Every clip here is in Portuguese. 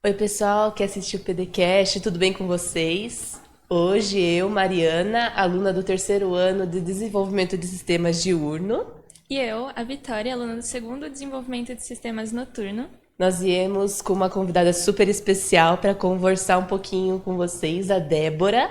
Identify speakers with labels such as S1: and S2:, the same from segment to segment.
S1: Oi, pessoal que assistiu o PDCast, tudo bem com vocês? Hoje eu, Mariana, aluna do terceiro ano de Desenvolvimento de Sistemas Diurno,
S2: E eu, a Vitória, aluna do segundo Desenvolvimento de Sistemas Noturno.
S1: nós viemos com uma convidada super especial para conversar um pouquinho com vocês, a Débora.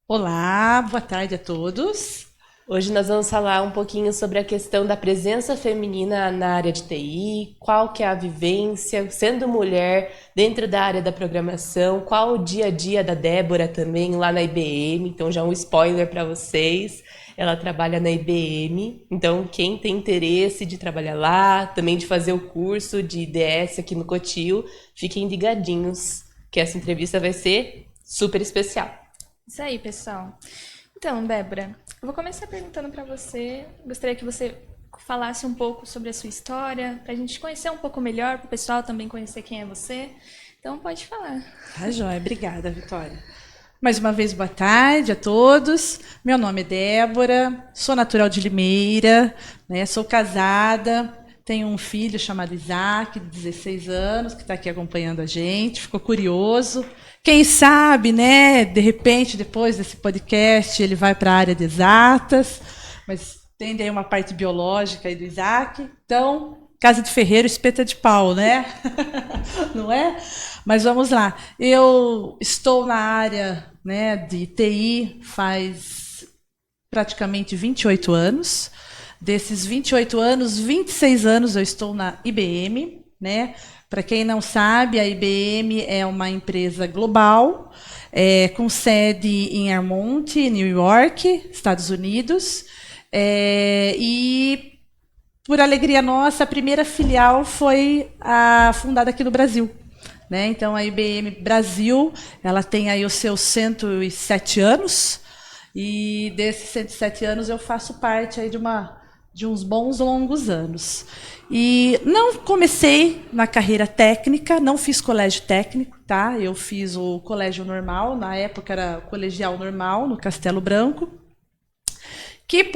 S3: Olá, boa tarde a todos.
S1: Hoje nós vamos falar um pouquinho sobre a questão da presença feminina na área de TI, qual que é a vivência, sendo mulher dentro da área da programação, qual o dia a dia da Débora também lá na IBM, então já um spoiler para vocês, ela trabalha na IBM, então quem tem interesse de trabalhar lá, também de fazer o curso de IDS aqui no Cotil, fiquem ligadinhos, que essa entrevista vai ser super especial.
S2: Isso aí, pessoal. Então, Débora, eu vou começar perguntando para você. Gostaria que você falasse um pouco sobre a sua história, para a gente conhecer um pouco melhor, para o pessoal também conhecer quem é você. Então, pode falar.
S3: Tá joia, obrigada, Vitória. Mais uma vez, boa tarde a todos. Meu nome é Débora, sou natural de Limeira, né? Sou casada, tenho um filho chamado Isaac, de 16 anos, que está aqui acompanhando a gente, ficou curioso. Quem sabe, né, de repente, depois desse podcast, ele vai para a área de exatas, mas tem aí uma parte biológica aí do Isaac. Então, casa de ferreiro, espeta de pau, né? Não é? Mas vamos lá. Eu estou na área, né, de TI faz praticamente 28 anos. Desses 28 anos, 26 anos eu estou na IBM, né? Para quem não sabe, a IBM é uma empresa global, com sede em Armonte, New York, Estados Unidos. E, por alegria nossa, a primeira filial foi fundada aqui no Brasil. Né? Então, a IBM Brasil, ela tem aí os seus 107 anos, e desses 107 anos eu faço parte aí de uns bons longos anos. E não comecei na carreira técnica, não fiz colégio técnico, tá? Eu fiz o colégio normal, na época era o colegial normal, no Castelo Branco, que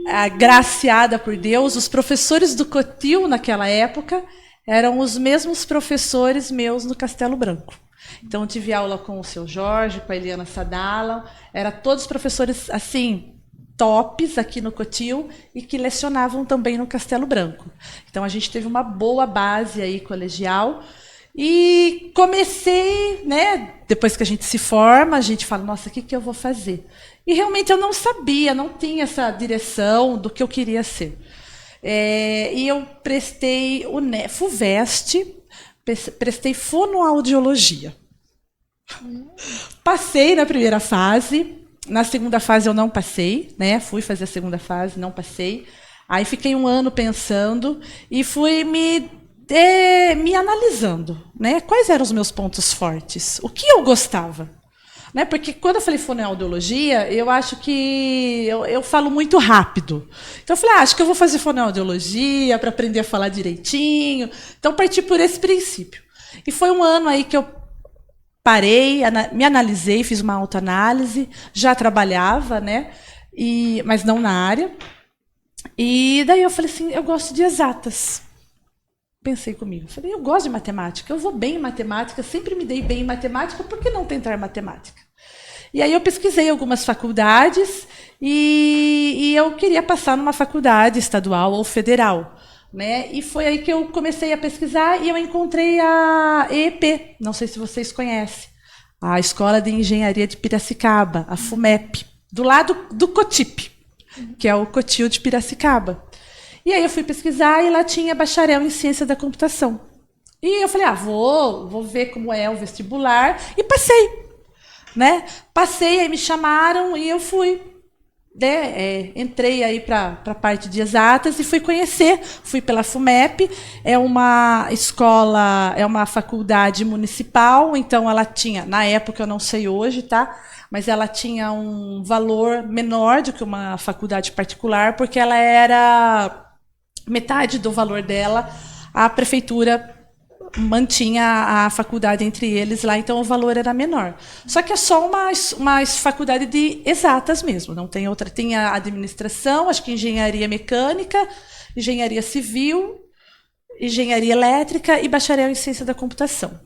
S3: agraciada por Deus, os professores do Cotil naquela época eram os mesmos professores meus no Castelo Branco. Então, eu tive aula com o seu Jorge, com a Eliana Sadala, eram todos professores, assim, tops aqui no Cotil e que lecionavam também no Castelo Branco. Então, a gente teve uma boa base aí colegial e comecei, né, depois que a gente se forma, a gente fala, nossa, o que eu vou fazer? E realmente eu não sabia, não tinha essa direção do que eu queria ser. E eu prestei o FUVEST, prestei fonoaudiologia. Passei na primeira fase, na segunda fase eu não passei, né? Fui fazer a segunda fase, não passei. Aí fiquei um ano pensando e fui me analisando, né? Quais eram os meus pontos fortes? O que eu gostava? Né? Porque quando eu falei fonoaudiologia, eu acho que eu falo muito rápido. Então eu falei, acho que eu vou fazer fonoaudiologia para aprender a falar direitinho. Então parti por esse princípio. E foi um ano aí que eu parei, me analisei, fiz uma autoanálise, já trabalhava, né? Mas não na área. E daí eu falei assim, eu gosto de exatas. Pensei comigo, falei, eu gosto de matemática, eu vou bem em matemática, sempre me dei bem em matemática, por que não tentar matemática? E aí eu pesquisei algumas faculdades e eu queria passar numa faculdade estadual ou federal. Né? E foi aí que eu comecei a pesquisar e eu encontrei a EEP, não sei se vocês conhecem, a Escola de Engenharia de Piracicaba, a FUMEP, do lado do COTIP, que é o Cotil de Piracicaba. E aí eu fui pesquisar e lá tinha bacharel em ciência da computação. E eu falei, vou ver como é o vestibular, e passei. Né? Passei, aí me chamaram e eu fui. Entrei aí para a parte de exatas e fui conhecer, fui pela FUMEP, é uma escola, é uma faculdade municipal, então ela tinha, na época, eu não sei hoje, tá? Mas ela tinha um valor menor do que uma faculdade particular, porque ela era metade do valor dela, a prefeitura mantinha a faculdade entre eles lá, então o valor era menor. Só que é só uma faculdade de exatas mesmo, não tem outra. Tem a administração, acho que engenharia mecânica, engenharia civil engenharia elétrica e bacharel em ciência da computação.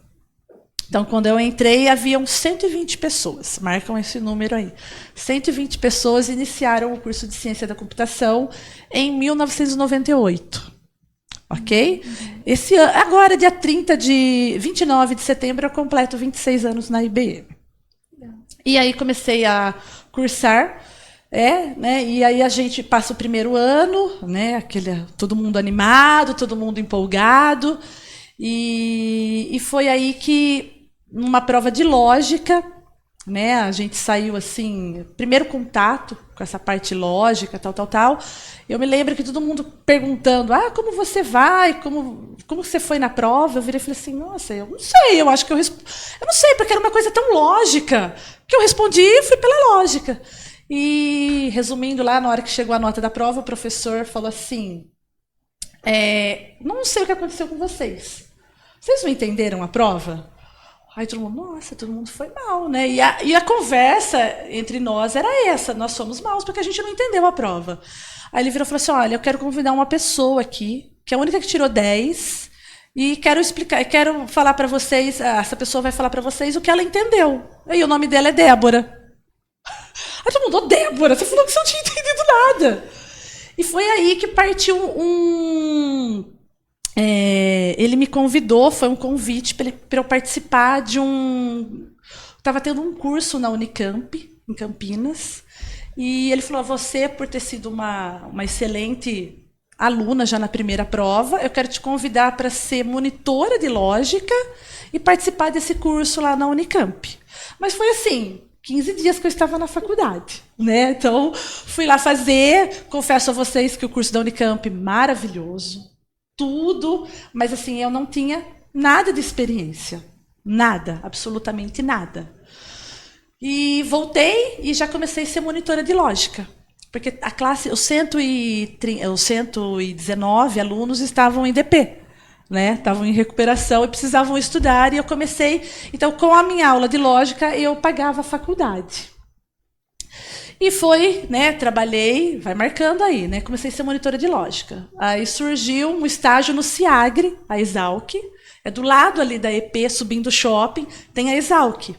S3: Então, quando eu entrei, haviam 120 pessoas, marcam esse número aí. 120 pessoas iniciaram o curso de ciência da computação em 1998. Ok? Agora, dia 29 de setembro, eu completo 26 anos na IBM. E aí comecei a cursar, né? E aí a gente passa o primeiro ano, né? Todo mundo animado, todo mundo empolgado. E foi aí que, numa prova de lógica, né, a gente saiu assim, primeiro contato com essa parte lógica, tal. Eu me lembro que todo mundo perguntando, como você vai, como você foi na prova? Eu virei e falei assim, nossa, eu não sei, eu acho que eu não sei, porque era uma coisa tão lógica, que eu respondi e fui pela lógica. E, resumindo lá, na hora que chegou a nota da prova, o professor falou assim, não sei o que aconteceu com vocês. Vocês não entenderam a prova? Aí todo mundo, nossa, todo mundo foi mal, né? E a conversa entre nós era essa, nós somos maus porque a gente não entendeu a prova. Aí ele virou e falou assim, olha, eu quero convidar uma pessoa aqui, que é a única que tirou 10, e quero falar para vocês, essa pessoa vai falar para vocês o que ela entendeu. E o nome dela é Débora. Aí todo mundo, Débora, você falou que você não tinha entendido nada. E foi aí que partiu ele me convidou, foi um convite para eu participar de estava tendo um curso na Unicamp, em Campinas, e ele falou, você, por ter sido uma excelente aluna já na primeira prova, eu quero te convidar para ser monitora de lógica e participar desse curso lá na Unicamp. Mas foi assim, 15 dias que eu estava na faculdade, né? Então, fui lá fazer, confesso a vocês que o curso da Unicamp, maravilhoso, tudo, mas assim, eu não tinha nada de experiência. Nada, absolutamente nada. E voltei e já comecei a ser monitora de lógica. Porque a classe, os 119 alunos estavam em DP, né? Estavam em recuperação e precisavam estudar. E eu comecei, então, com a minha aula de lógica, eu pagava a faculdade. E foi, né, trabalhei, vai marcando aí, né, comecei a ser monitora de lógica. Aí surgiu um estágio no CIAGRE, a Exalc, é do lado ali da EP, subindo o shopping, tem a Exalc,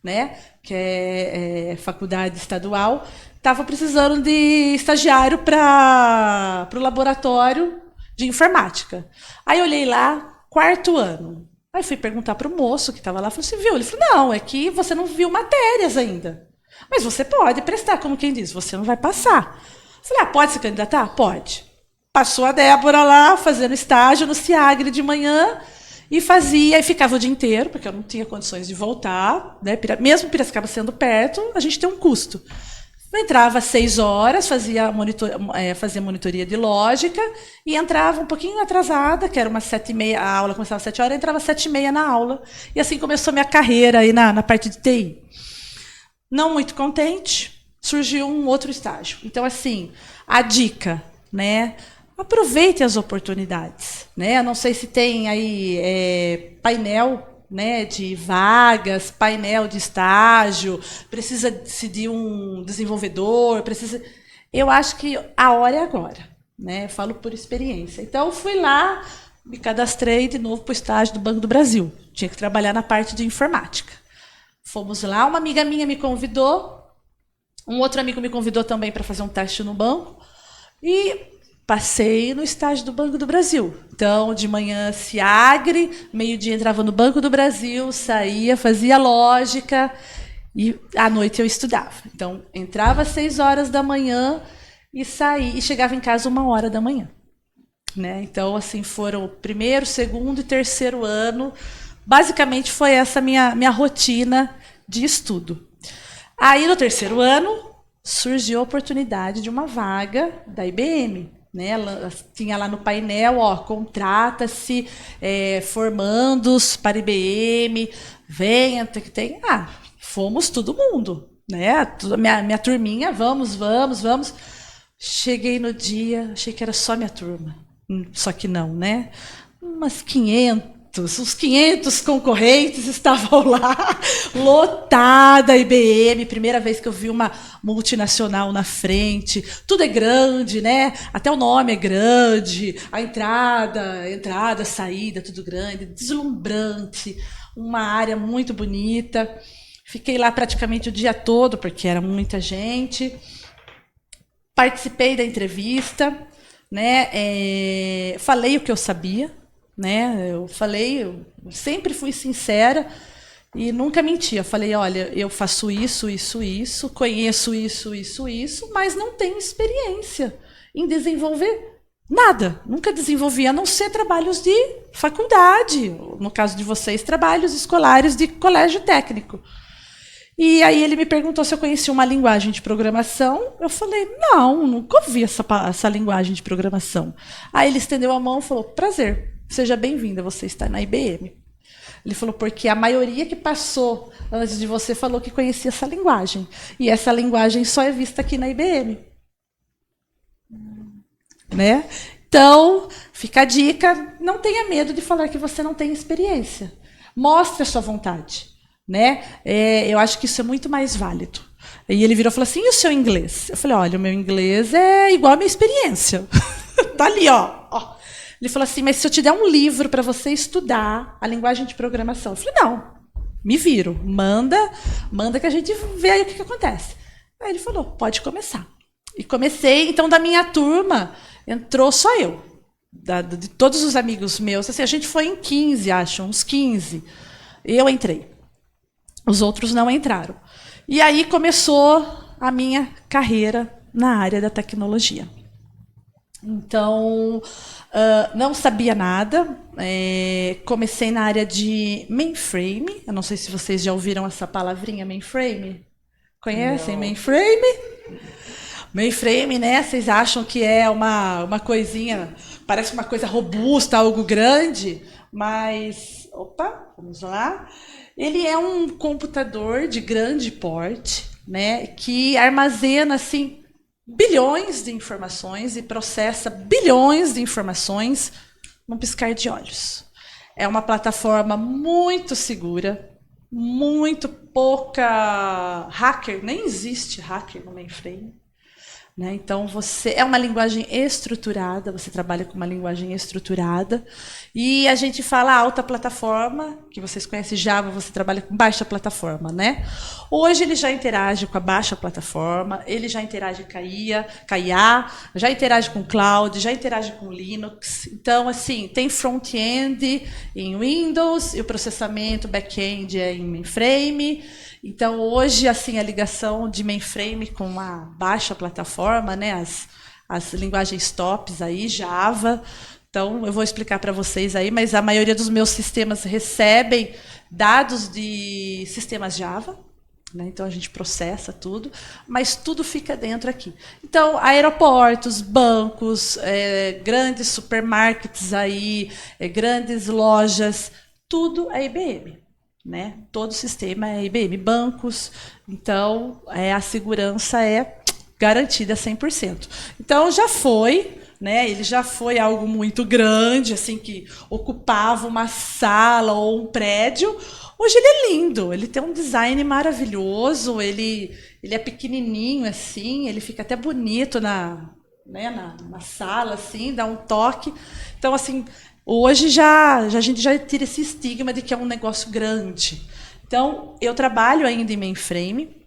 S3: né, que é faculdade estadual. Estava precisando de estagiário para o laboratório de informática. Aí olhei lá, 4º ano. Aí fui perguntar para o moço que estava lá, falei, você viu? Ele falou, não, é que você não viu matérias ainda. Mas você pode prestar, como quem diz, você não vai passar. Eu falei, pode se candidatar? Pode. Passou a Débora lá, fazendo estágio no CIAGRE de manhã, e ficava o dia inteiro, porque eu não tinha condições de voltar, né? Mesmo Piracicaba sendo perto, a gente tem um custo. Eu entrava às 6 horas, fazia monitoria de lógica, e entrava um pouquinho atrasada, que era umas 7h30, a aula começava às 7 horas, entrava às 7h30 na aula, e assim começou a minha carreira aí na parte de TI. Não muito contente, surgiu um outro estágio. Então, assim, a dica, né? Aproveite as oportunidades, né? Não sei se tem aí painel, né, de vagas, painel de estágio, precisa-se de um desenvolvedor, Eu acho que a hora é agora, né? Eu falo por experiência. Então, fui lá, me cadastrei de novo para o estágio do Banco do Brasil. Tinha que trabalhar na parte de informática. Fomos lá, uma amiga minha me convidou, um outro amigo me convidou também para fazer um teste no banco, e passei no estágio do Banco do Brasil. Então, de manhã, CIAGRE, meio-dia entrava no Banco do Brasil, saía, fazia lógica, e à noite eu estudava. Então, entrava às 6 horas da manhã e saía, e chegava em casa 1 hora da manhã. Né? Então, assim, foram o 1º, 2º e 3º ano. Basicamente, foi essa minha rotina de estudo. Aí, no 3º ano, surgiu a oportunidade de uma vaga da IBM. Né? Ela tinha lá no painel, contrata-se formandos para IBM, venha, tem. Fomos todo mundo. Né? Minha turminha, vamos. Cheguei no dia, achei que era só minha turma. Só que não, né? Umas 500 os 500 concorrentes estavam lá, lotada a IBM, primeira vez que eu vi uma multinacional na frente, tudo é grande, né? Até o nome é grande, a entrada, saída, tudo grande, deslumbrante, uma área muito bonita. Fiquei lá praticamente o dia todo, porque era muita gente. Participei da entrevista, né? Falei o que eu sabia, né? Eu sempre fui sincera e nunca menti. Eu falei, olha, eu faço isso, conheço isso, mas não tenho experiência em desenvolver nada. Nunca desenvolvi, a não ser trabalhos de faculdade, no caso de vocês, trabalhos escolares de colégio técnico. E aí ele me perguntou se eu conhecia uma linguagem de programação. Eu falei, não, nunca ouvi essa linguagem de programação. Aí ele estendeu a mão e falou, prazer, seja bem-vinda, você está na IBM. Ele falou, porque a maioria que passou antes de você falou que conhecia essa linguagem. E essa linguagem só é vista aqui na IBM. Né? Então, fica a dica, não tenha medo de falar que você não tem experiência. Mostre a sua vontade. Né? Eu acho que isso é muito mais válido. E ele virou e falou assim, e o seu inglês? Eu falei, olha, o meu inglês é igual a minha experiência. Tá ali, ó. Ele falou assim, mas se eu te der um livro para você estudar a linguagem de programação? Eu falei, não, me viro, manda que a gente vê aí o que acontece. Aí ele falou, pode começar. E comecei, então da minha turma entrou só eu. De todos os amigos meus, assim, a gente foi em 15, acho, uns 15. Eu entrei. Os outros não entraram. E aí começou a minha carreira na área da tecnologia. Então, não sabia nada. Comecei na área de mainframe. Eu não sei se vocês já ouviram essa palavrinha, mainframe. Conhecem não. Mainframe? Mainframe, né? Vocês acham que é uma coisinha, parece uma coisa robusta, algo grande, mas... Opa, vamos lá. Ele é um computador de grande porte, né, que armazena assim, bilhões de informações e processa bilhões de informações num piscar de olhos. É uma plataforma muito segura, muito pouca hacker, nem existe hacker no mainframe. Né? Então, é uma linguagem estruturada, você trabalha com uma linguagem estruturada. E a gente fala alta plataforma, que vocês conhecem Java, você trabalha com baixa plataforma. Né? Hoje ele já interage com a baixa plataforma, ele já interage com a IA, já interage com cloud, já interage com Linux. Então, assim, tem front-end em Windows, e o processamento back-end é em mainframe. Então, hoje, assim, a ligação de mainframe com a baixa plataforma, né, as linguagens tops aí, Java. Então, eu vou explicar para vocês aí, mas a maioria dos meus sistemas recebem dados de sistemas Java, né, então a gente processa tudo, mas tudo fica dentro aqui. Então, aeroportos, bancos, grandes supermarkets aí, grandes lojas, tudo é IBM. Né? Todo o sistema é IBM, bancos, então a segurança é garantida 100%. Então já foi, né? Ele já foi algo muito grande, assim, que ocupava uma sala ou um prédio. Hoje ele é lindo, ele tem um design maravilhoso, ele é pequenininho assim, ele fica até bonito na sala, assim, dá um toque. Então, assim, hoje a gente já tira esse estigma de que é um negócio grande. Então, eu trabalho ainda em mainframe,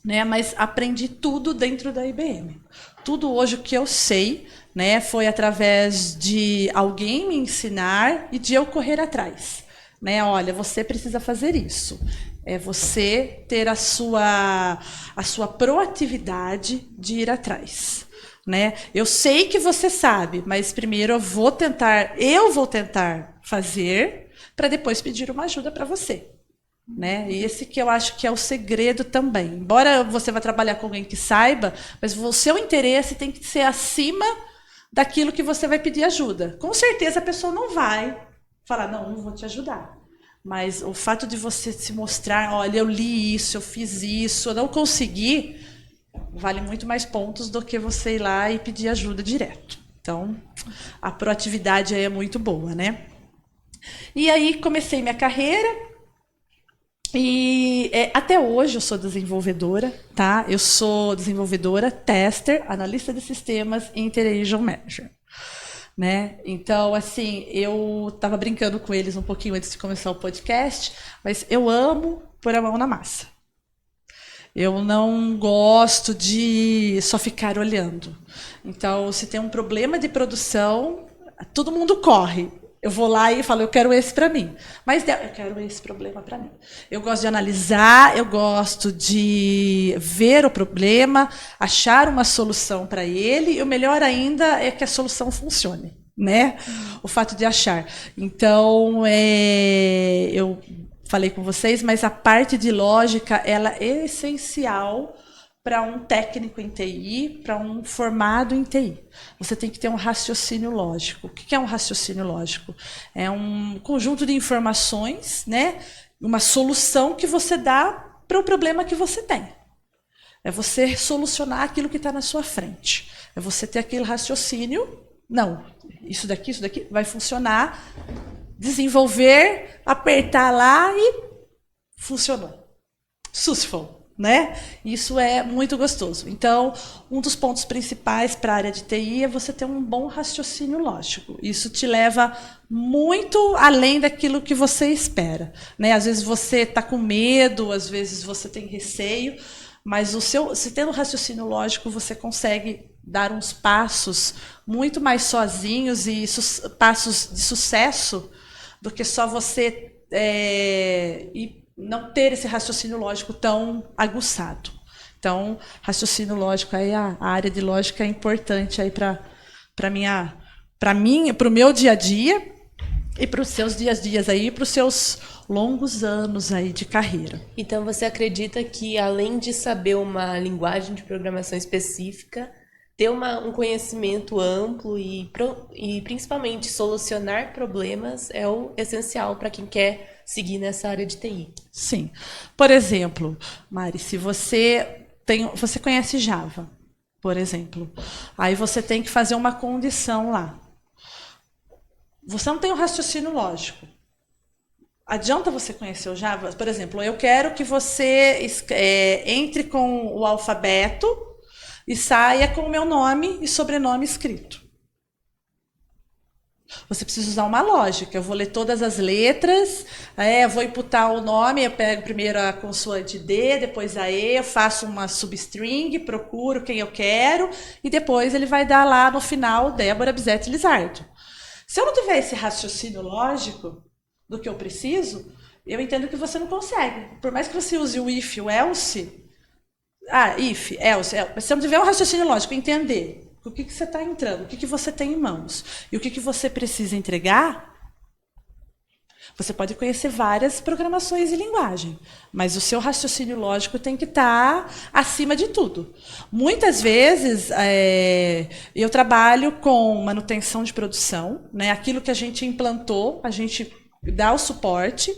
S3: né, mas aprendi tudo dentro da IBM. Tudo hoje o que eu sei, né, foi através de alguém me ensinar e de eu correr atrás. Né, olha, você precisa fazer isso. É você ter a sua proatividade de ir atrás. Né? Eu sei que você sabe, mas primeiro eu vou tentar fazer para depois pedir uma ajuda para você. Né? E esse que eu acho que é o segredo também. Embora você vá trabalhar com alguém que saiba, mas o seu interesse tem que ser acima daquilo que você vai pedir ajuda. Com certeza a pessoa não vai falar, não vou te ajudar. Mas o fato de você se mostrar, olha, eu li isso, eu fiz isso, eu não consegui, vale muito mais pontos do que você ir lá e pedir ajuda direto. Então, a proatividade aí é muito boa, né? E aí comecei minha carreira e até hoje eu sou desenvolvedora, tá? Eu sou desenvolvedora, tester, analista de sistemas e Integration Manager. Né? Então, assim, eu estava brincando com eles um pouquinho antes de começar o podcast, mas eu amo pôr a mão na massa. Eu não gosto de só ficar olhando. Então, se tem um problema de produção, todo mundo corre. Eu vou lá e falo, eu quero esse para mim. Mas eu quero esse problema para mim. Eu gosto de analisar, eu gosto de ver o problema, achar uma solução para ele, e o melhor ainda é que a solução funcione, né? O fato de achar. Então, eu falei com vocês, mas a parte de lógica, ela é essencial para um técnico em TI, para um formado em TI. Você tem que ter um raciocínio lógico. O que é um raciocínio lógico? É um conjunto de informações, né? Uma solução que você dá para o problema que você tem. É você solucionar aquilo que está na sua frente. É você ter aquele raciocínio. Não, isso daqui vai funcionar. Desenvolver, apertar lá e funcionou. Successful. Né? Isso é muito gostoso. Então, um dos pontos principais para a área de TI é você ter um bom raciocínio lógico. Isso te leva muito além daquilo que você espera. Né? Às vezes você está com medo, às vezes você tem receio, mas se tendo raciocínio lógico, você consegue dar uns passos muito mais sozinhos e passos de sucesso do que só você não ter esse raciocínio lógico tão aguçado. Então, raciocínio lógico, aí a área de lógica é importante aí para o meu dia a dia e para os seus dias a dias aí, para os seus longos anos aí de carreira.
S1: Então, você acredita que, além de saber uma linguagem de programação específica, ter um conhecimento amplo e principalmente solucionar problemas é o essencial para quem quer seguir nessa área de TI?
S3: Sim. Por exemplo, Mari, se você conhece Java, por exemplo, aí você tem que fazer uma condição lá. Você não tem um raciocínio lógico. Adianta você conhecer o Java? Por exemplo, eu quero que você entre com o alfabeto e saia com o meu nome e sobrenome escrito. Você precisa usar uma lógica. Eu vou ler todas as letras, eu vou imputar o nome, eu pego primeiro a consoante D, depois a E, eu faço uma substring, procuro quem eu quero, e depois ele vai dar lá no final Débora Bizet Lizardo. Se eu não tiver esse raciocínio lógico do que eu preciso, eu entendo que você não consegue. Por mais que você use o if, o else, if, else, mas se eu não tiver um raciocínio lógico, entender o que você está entrando, o que você tem em mãos e o que você precisa entregar, você pode conhecer várias programações e linguagem, mas o seu raciocínio lógico tem que estar acima de tudo. Muitas vezes eu trabalho com manutenção de produção, né? Aquilo que a gente implantou, a gente dá o suporte,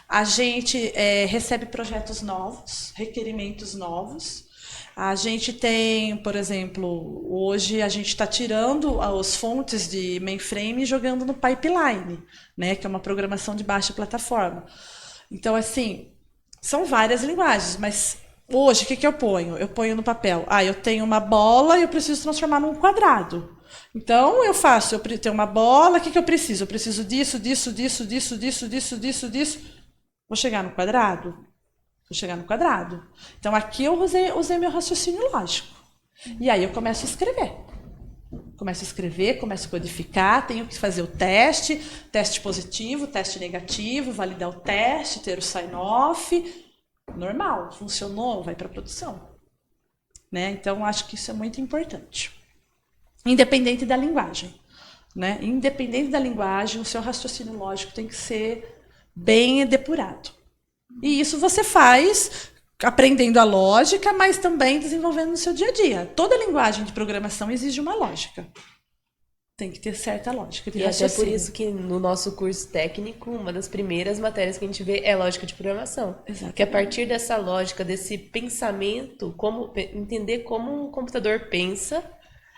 S3: a gente recebe projetos novos, requerimentos novos. A gente tem, por exemplo, hoje a gente está tirando as fontes de mainframe e jogando no pipeline, né, que é uma programação de baixa plataforma. Então, assim, são várias linguagens, mas hoje o que eu ponho? Eu ponho no papel. Eu tenho uma bola e eu preciso transformar num quadrado. Então, eu tenho uma bola, o que eu preciso? Eu preciso disso. Vou chegar no quadrado? Vou chegar no quadrado. Então, aqui eu usei meu raciocínio lógico. E aí eu começo a escrever. Começo a codificar, tenho que fazer o teste positivo, teste negativo, validar o teste, ter o sign-off. Normal, funcionou, vai para a produção. Né? Então, acho que isso é muito importante. Independente da linguagem. Né? Independente da linguagem, o seu raciocínio lógico tem que ser bem depurado. E isso você faz aprendendo a lógica, mas também desenvolvendo no seu dia a dia. Toda linguagem de programação exige uma lógica. Tem que ter certa lógica de raciocínio.
S1: E até por isso que no nosso curso técnico, uma das primeiras matérias que a gente vê é lógica de programação.
S3: Exatamente.
S1: Que a partir dessa lógica, desse pensamento, entender como um computador pensa,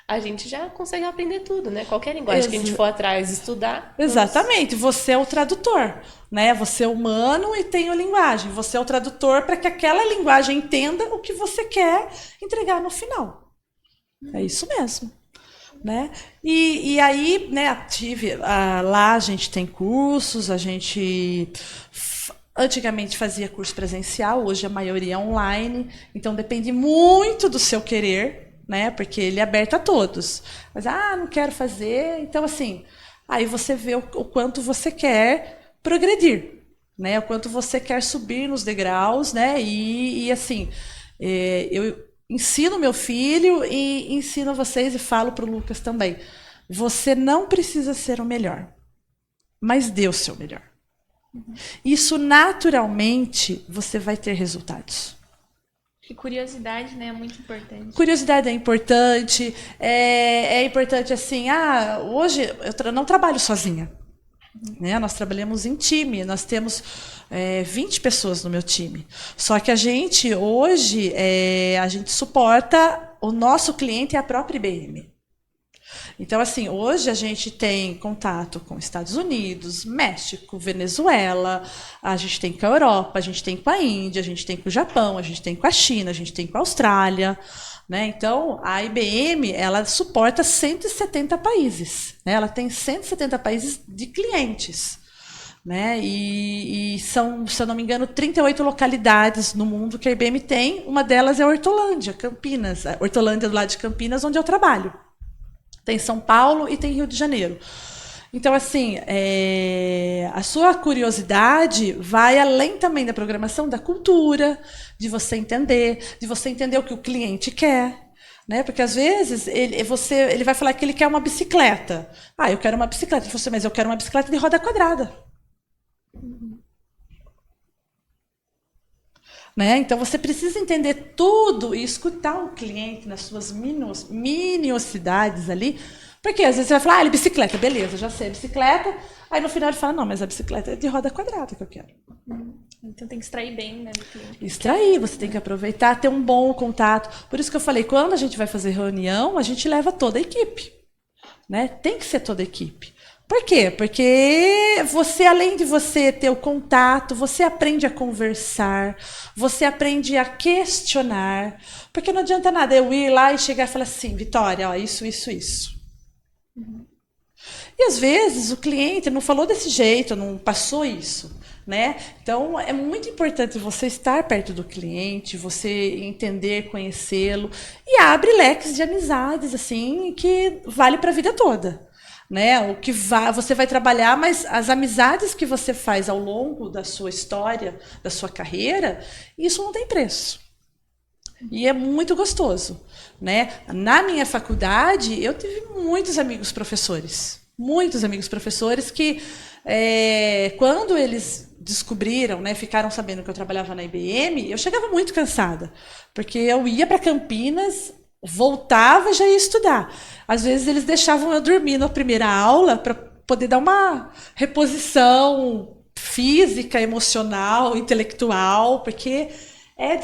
S1: a gente já consegue aprender tudo, né? Qualquer linguagem que a gente for atrás estudar.
S3: Exatamente, você é o tradutor, né? Você é humano e tem a linguagem. Você é o tradutor para que aquela linguagem entenda o que você quer entregar no final. É isso mesmo. Né? E aí, né, lá a gente tem cursos, a gente antigamente fazia curso presencial, hoje a maioria é online, então depende muito do seu querer, né? Porque ele é aberto a todos. Mas, não quero fazer, então assim, aí você vê o quanto você quer progredir, né? O quanto você quer subir nos degraus, né? E assim, eu ensino meu filho e ensino vocês e falo para o Lucas também. Você não precisa ser o melhor, mas dê o seu melhor. Isso naturalmente você vai ter resultados.
S2: E curiosidade, né, é muito importante.
S3: Curiosidade é importante. É importante assim, hoje eu não trabalho sozinha. Né? Nós trabalhamos em time, nós temos 20 pessoas no meu time. Só que a gente, hoje, a gente suporta o nosso cliente e a própria IBM. Então, assim, hoje a gente tem contato com Estados Unidos, México, Venezuela, a gente tem com a Europa, a gente tem com a Índia, a gente tem com o Japão, a gente tem com a China, a gente tem com a Austrália. Né? Então, a IBM ela suporta 170 países. Né? Ela tem 170 países de clientes. Né? E são, se eu não me engano, 38 localidades no mundo que a IBM tem. Uma delas é Hortolândia, Campinas. Hortolândia do lado de Campinas, onde eu trabalho. Tem São Paulo e tem Rio de Janeiro. Então, assim, a sua curiosidade vai além também da programação, da cultura, de você entender o que o cliente quer. Né? Porque, às vezes, ele vai falar que ele quer uma bicicleta. Eu quero uma bicicleta. Ele falou assim, mas eu quero uma bicicleta de roda quadrada. Né? Então, você precisa entender tudo e escutar o cliente nas suas miniosidades ali. Porque às vezes você vai falar, bicicleta, beleza, já sei, bicicleta. Aí no final ele fala, não, mas a bicicleta é de roda quadrada que eu quero.
S2: Então tem que extrair bem, né, do cliente.
S3: Extrair, você tem que aproveitar, ter um bom contato. Por isso que eu falei, quando a gente vai fazer reunião, a gente leva toda a equipe. Né? Tem que ser toda a equipe. Por quê? Porque você, além de você ter o contato, você aprende a conversar, você aprende a questionar. Porque não adianta nada eu ir lá e chegar e falar assim, Vitória, isso. E às vezes o cliente não falou desse jeito, não passou isso. Né? Então, é muito importante você estar perto do cliente, você entender, conhecê-lo, e abre leques de amizades assim que vale para a vida toda. Né? Você vai trabalhar, mas as amizades que você faz ao longo da sua história, da sua carreira, isso não tem preço. E é muito gostoso. Né? Na minha faculdade, eu tive muitos amigos professores que, quando eles descobriram, né, ficaram sabendo que eu trabalhava na IBM, eu chegava muito cansada, porque eu ia para Campinas, voltava e já ia estudar. Às vezes eles deixavam eu dormir na primeira aula para poder dar uma reposição física, emocional, intelectual, porque é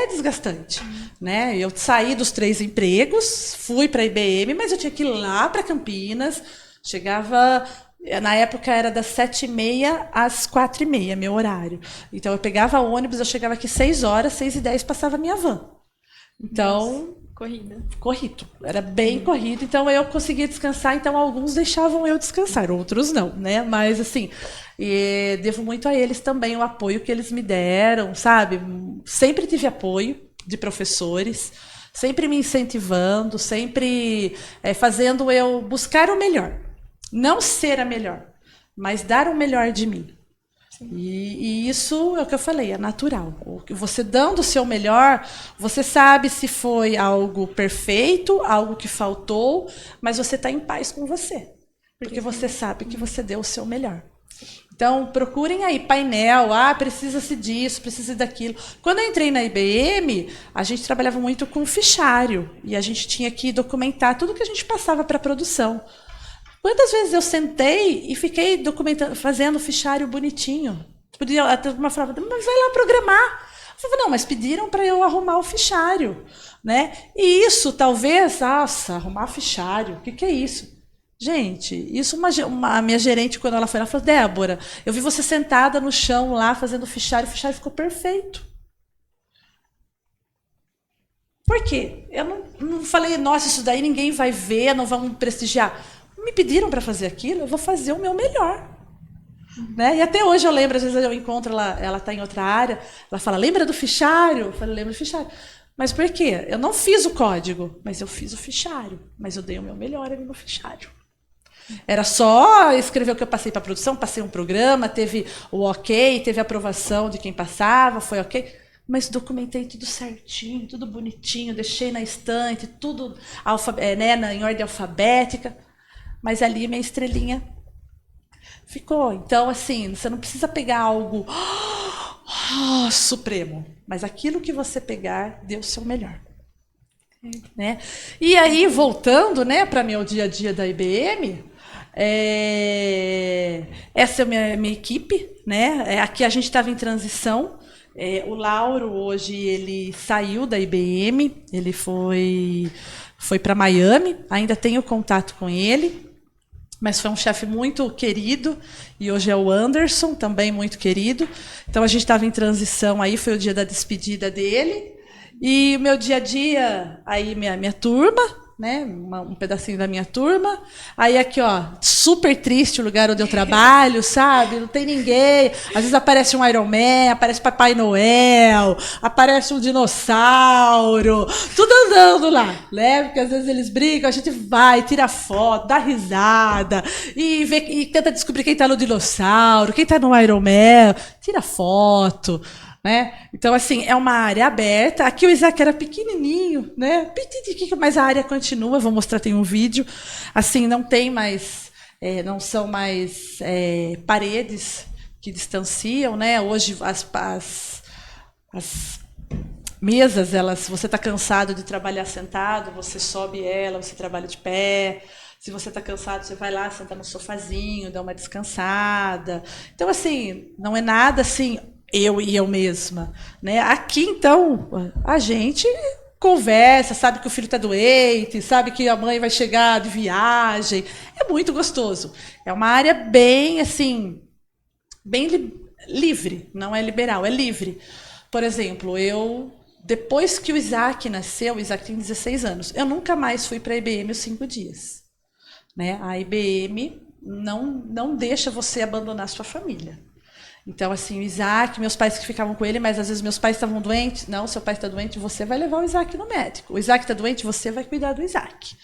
S3: desgastante. Né? Eu saí dos 3 empregos, fui para a IBM, mas eu tinha que ir lá para Campinas, chegava... Na época era das 7h30 às 4h30, meu horário. Então eu pegava ônibus, eu chegava aqui 6h, 6h10 passava a minha van. Então...
S2: Nossa,
S3: corrido. Era bem corrido, então eu conseguia descansar, então alguns deixavam eu descansar, outros não, né? Mas assim, devo muito a eles também o apoio que eles me deram, sabe? Sempre tive apoio de professores, sempre me incentivando, sempre fazendo eu buscar o melhor. Não ser a melhor, mas dar o melhor de mim. E isso é o que eu falei, é natural. Você dando o seu melhor, você sabe se foi algo perfeito, algo que faltou, mas você está em paz com você. Porque você sabe que você deu o seu melhor. Então, procurem aí painel, precisa-se disso, precisa daquilo. Quando eu entrei na IBM, a gente trabalhava muito com fichário, e a gente tinha que documentar tudo que a gente passava para a produção. Quantas vezes eu sentei e fiquei documentando, fazendo fichário bonitinho? A turma falava, mas vai lá programar. Eu falei, não, mas pediram para eu arrumar o fichário, né? E isso talvez, nossa, arrumar fichário, o que é isso? Gente, isso a minha gerente, quando ela falou, Débora, eu vi você sentada no chão lá fazendo o fichário ficou perfeito. Por quê? Eu não falei, nossa, isso daí ninguém vai ver, não vão prestigiar. Me pediram para fazer aquilo, eu vou fazer o meu melhor. Né? E até hoje eu lembro, às vezes eu encontro ela está em outra área, ela fala, lembra do fichário? Eu falei, lembro do fichário. Mas por quê? Eu não fiz o código, mas eu fiz o fichário. Mas eu dei o meu melhor ali no fichário. Era só escrever o que eu passei para a produção, passei um programa, teve o ok, teve a aprovação de quem passava, foi ok. Mas documentei tudo certinho, tudo bonitinho, deixei na estante, tudo em ordem alfabética. Mas ali minha estrelinha ficou. Então, assim, você não precisa pegar algo supremo. Mas aquilo que você pegar, dê o seu melhor. Né? E aí, voltando, né, para meu dia a dia da IBM, essa é a minha equipe. Né? Aqui a gente estava em transição. O Lauro, hoje, ele saiu da IBM, ele foi para Miami, ainda tenho contato com ele, mas foi um chefe muito querido, e hoje é o Anderson, também muito querido. Então, a gente estava em transição, aí foi o dia da despedida dele, e o meu dia a dia, aí minha turma, né, um pedacinho da minha turma. Aí aqui, ó, super triste o lugar onde eu trabalho, sabe? Não tem ninguém. Às vezes aparece um Iron Man, aparece Papai Noel, aparece um dinossauro, tudo andando lá, né? Porque às vezes eles brincam, a gente vai, tira foto, dá risada e tenta descobrir quem tá no dinossauro, quem tá no Iron Man, tira foto. Né? Então, assim, é uma área aberta. Aqui o Isaac era pequenininho, né? Mas a área continua. Vou mostrar, tem um vídeo. Assim, não tem mais, não são mais paredes que distanciam, né? Hoje as mesas, se você está cansado de trabalhar sentado, você sobe ela, você trabalha de pé. Se você está cansado, você vai lá, senta no sofazinho, dá uma descansada. Então, assim, não é nada assim. Eu e eu mesma, né? Aqui, então, a gente conversa, sabe que o filho está doente, sabe que a mãe vai chegar de viagem. É muito gostoso. É uma área bem, assim, bem livre. Não é liberal, é livre. Por exemplo, depois que o Isaac nasceu, o Isaac tem 16 anos, eu nunca mais fui para a IBM os 5 dias. Né? A IBM não deixa você abandonar sua família. Então, assim, o Isaac, meus pais que ficavam com ele, mas às vezes meus pais estavam doentes. Não, seu pai está doente, você vai levar o Isaac no médico. O Isaac está doente, você vai cuidar do Isaac.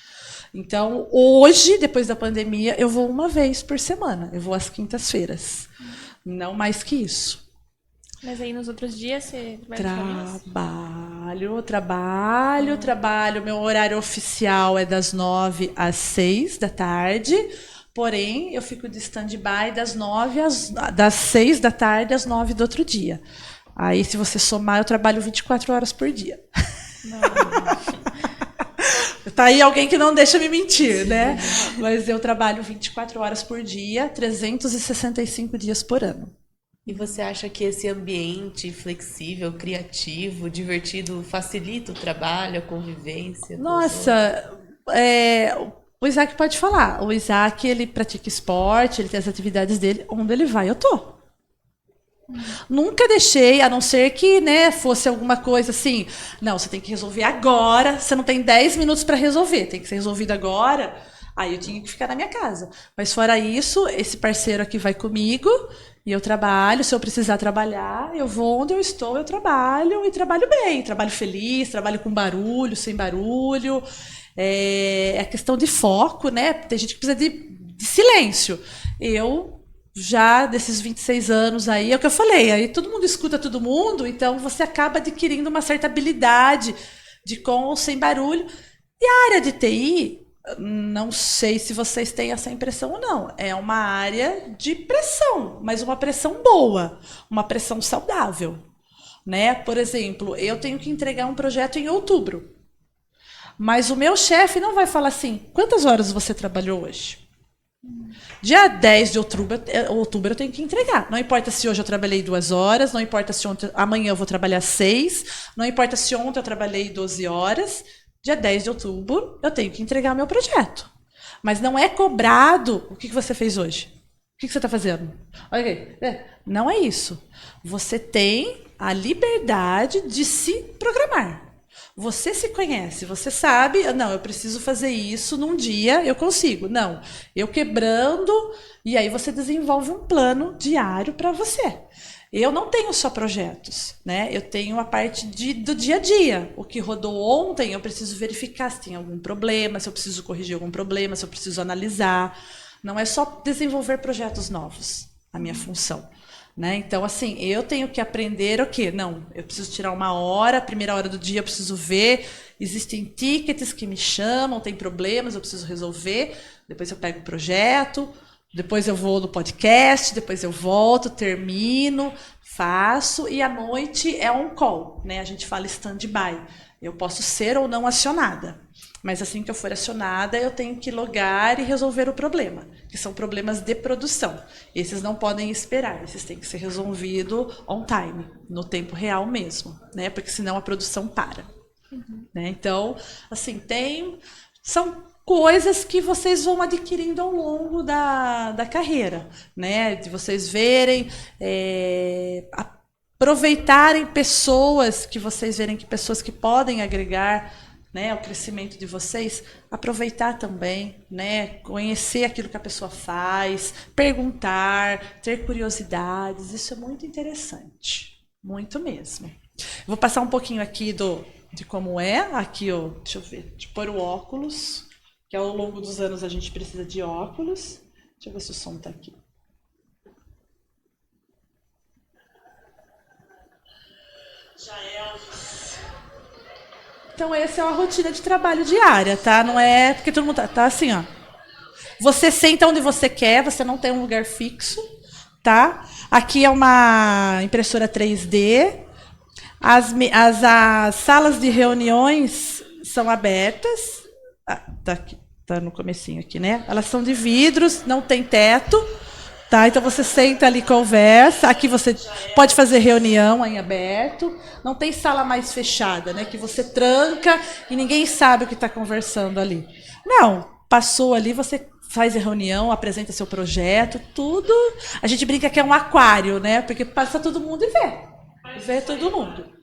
S3: Então, hoje, depois da pandemia, eu vou uma vez por semana. Eu vou às quintas-feiras. Não mais que isso.
S2: Mas aí nos outros dias você vai
S3: Trabalho. Meu horário oficial é das 9 às 6 da tarde. Porém, eu fico de stand-by das 6 da tarde às 9 do outro dia. Aí, se você somar, eu trabalho 24 horas por dia. Tá aí alguém que não deixa me mentir, né? Mas eu trabalho 24 horas por dia, 365 dias por ano.
S1: E você acha que esse ambiente flexível, criativo, divertido, facilita o trabalho, a convivência?
S3: Nossa, o Isaac pode falar. O Isaac, ele pratica esporte, ele tem as atividades dele. Onde ele vai, eu tô. Nunca deixei, a não ser que, né, fosse alguma coisa assim. Não, você tem que resolver agora. Você não tem 10 minutos para resolver. Tem que ser resolvido agora. Aí eu tinha que ficar na minha casa. Mas fora isso, esse parceiro aqui vai comigo e eu trabalho. Se eu precisar trabalhar, eu vou onde eu estou, eu trabalho e trabalho bem. Trabalho feliz, trabalho com barulho, sem barulho. É questão de foco, né? Tem gente que precisa de silêncio. Eu, já desses 26 anos aí, é o que eu falei, aí todo mundo escuta todo mundo, então você acaba adquirindo uma certa habilidade de com ou sem barulho. E a área de TI, não sei se vocês têm essa impressão ou não, é uma área de pressão, mas uma pressão boa, uma pressão saudável. Né? Por exemplo, eu tenho que entregar um projeto em outubro. Mas o meu chefe não vai falar assim, quantas horas você trabalhou hoje? Dia 10 de outubro eu tenho que entregar. Não importa se hoje eu trabalhei 2 horas, não importa se amanhã eu vou trabalhar 6, não importa se ontem eu trabalhei 12 horas. Dia 10 de outubro eu tenho que entregar o meu projeto. Mas não é cobrado o que você fez hoje. O que você está fazendo? Okay. Não é isso. Você tem a liberdade de se programar. Você se conhece, você sabe, não, eu preciso fazer isso num dia, eu consigo. Não, eu quebrando, e aí você desenvolve um plano diário para você. Eu não tenho só projetos, né? Eu tenho a parte do dia a dia. O que rodou ontem, eu preciso verificar se tem algum problema, se eu preciso corrigir algum problema, se eu preciso analisar. Não é só desenvolver projetos novos, a minha função. Né? Então, assim, eu tenho que aprender o quê? Não, eu preciso tirar 1 hora, a primeira hora do dia eu preciso ver, existem tickets que me chamam, tem problemas, eu preciso resolver, depois eu pego o projeto, depois eu vou no podcast, depois eu volto, termino, faço, e à noite é on call, né? A gente fala stand-by. Eu posso ser ou não acionada. Mas assim que eu for acionada, eu tenho que logar e resolver o problema, que são problemas de produção. Esses não podem esperar, esses têm que ser resolvidos on time, no tempo real mesmo, né? Porque senão a produção para. Né? Então, assim, são coisas que vocês vão adquirindo ao longo da carreira, né? De vocês verem, aproveitarem pessoas que vocês verem que pessoas que podem agregar, né, o crescimento de vocês, aproveitar também, né, conhecer aquilo que a pessoa faz, perguntar, ter curiosidades, isso é muito interessante, muito mesmo. Vou passar um pouquinho aqui de como é, aqui, ó, deixa eu ver, de pôr o óculos, que ao longo dos anos a gente precisa de óculos. Deixa eu ver se o som está aqui. Já é. Então, essa é uma rotina de trabalho diária, tá? Não é porque todo mundo tá assim, ó. Você senta onde você quer, você não tem um lugar fixo, tá? Aqui é uma impressora 3D. As salas de reuniões são abertas. Tá no comecinho aqui, né? Elas são de vidros, não tem teto. Tá, então você senta ali e conversa. Aqui você pode fazer reunião em aberto. Não tem sala mais fechada, né? Que você tranca e ninguém sabe o que está conversando ali. Não, passou ali, você faz a reunião, apresenta seu projeto, tudo. A gente brinca que é um aquário, né? Porque passa todo mundo e vê todo mundo.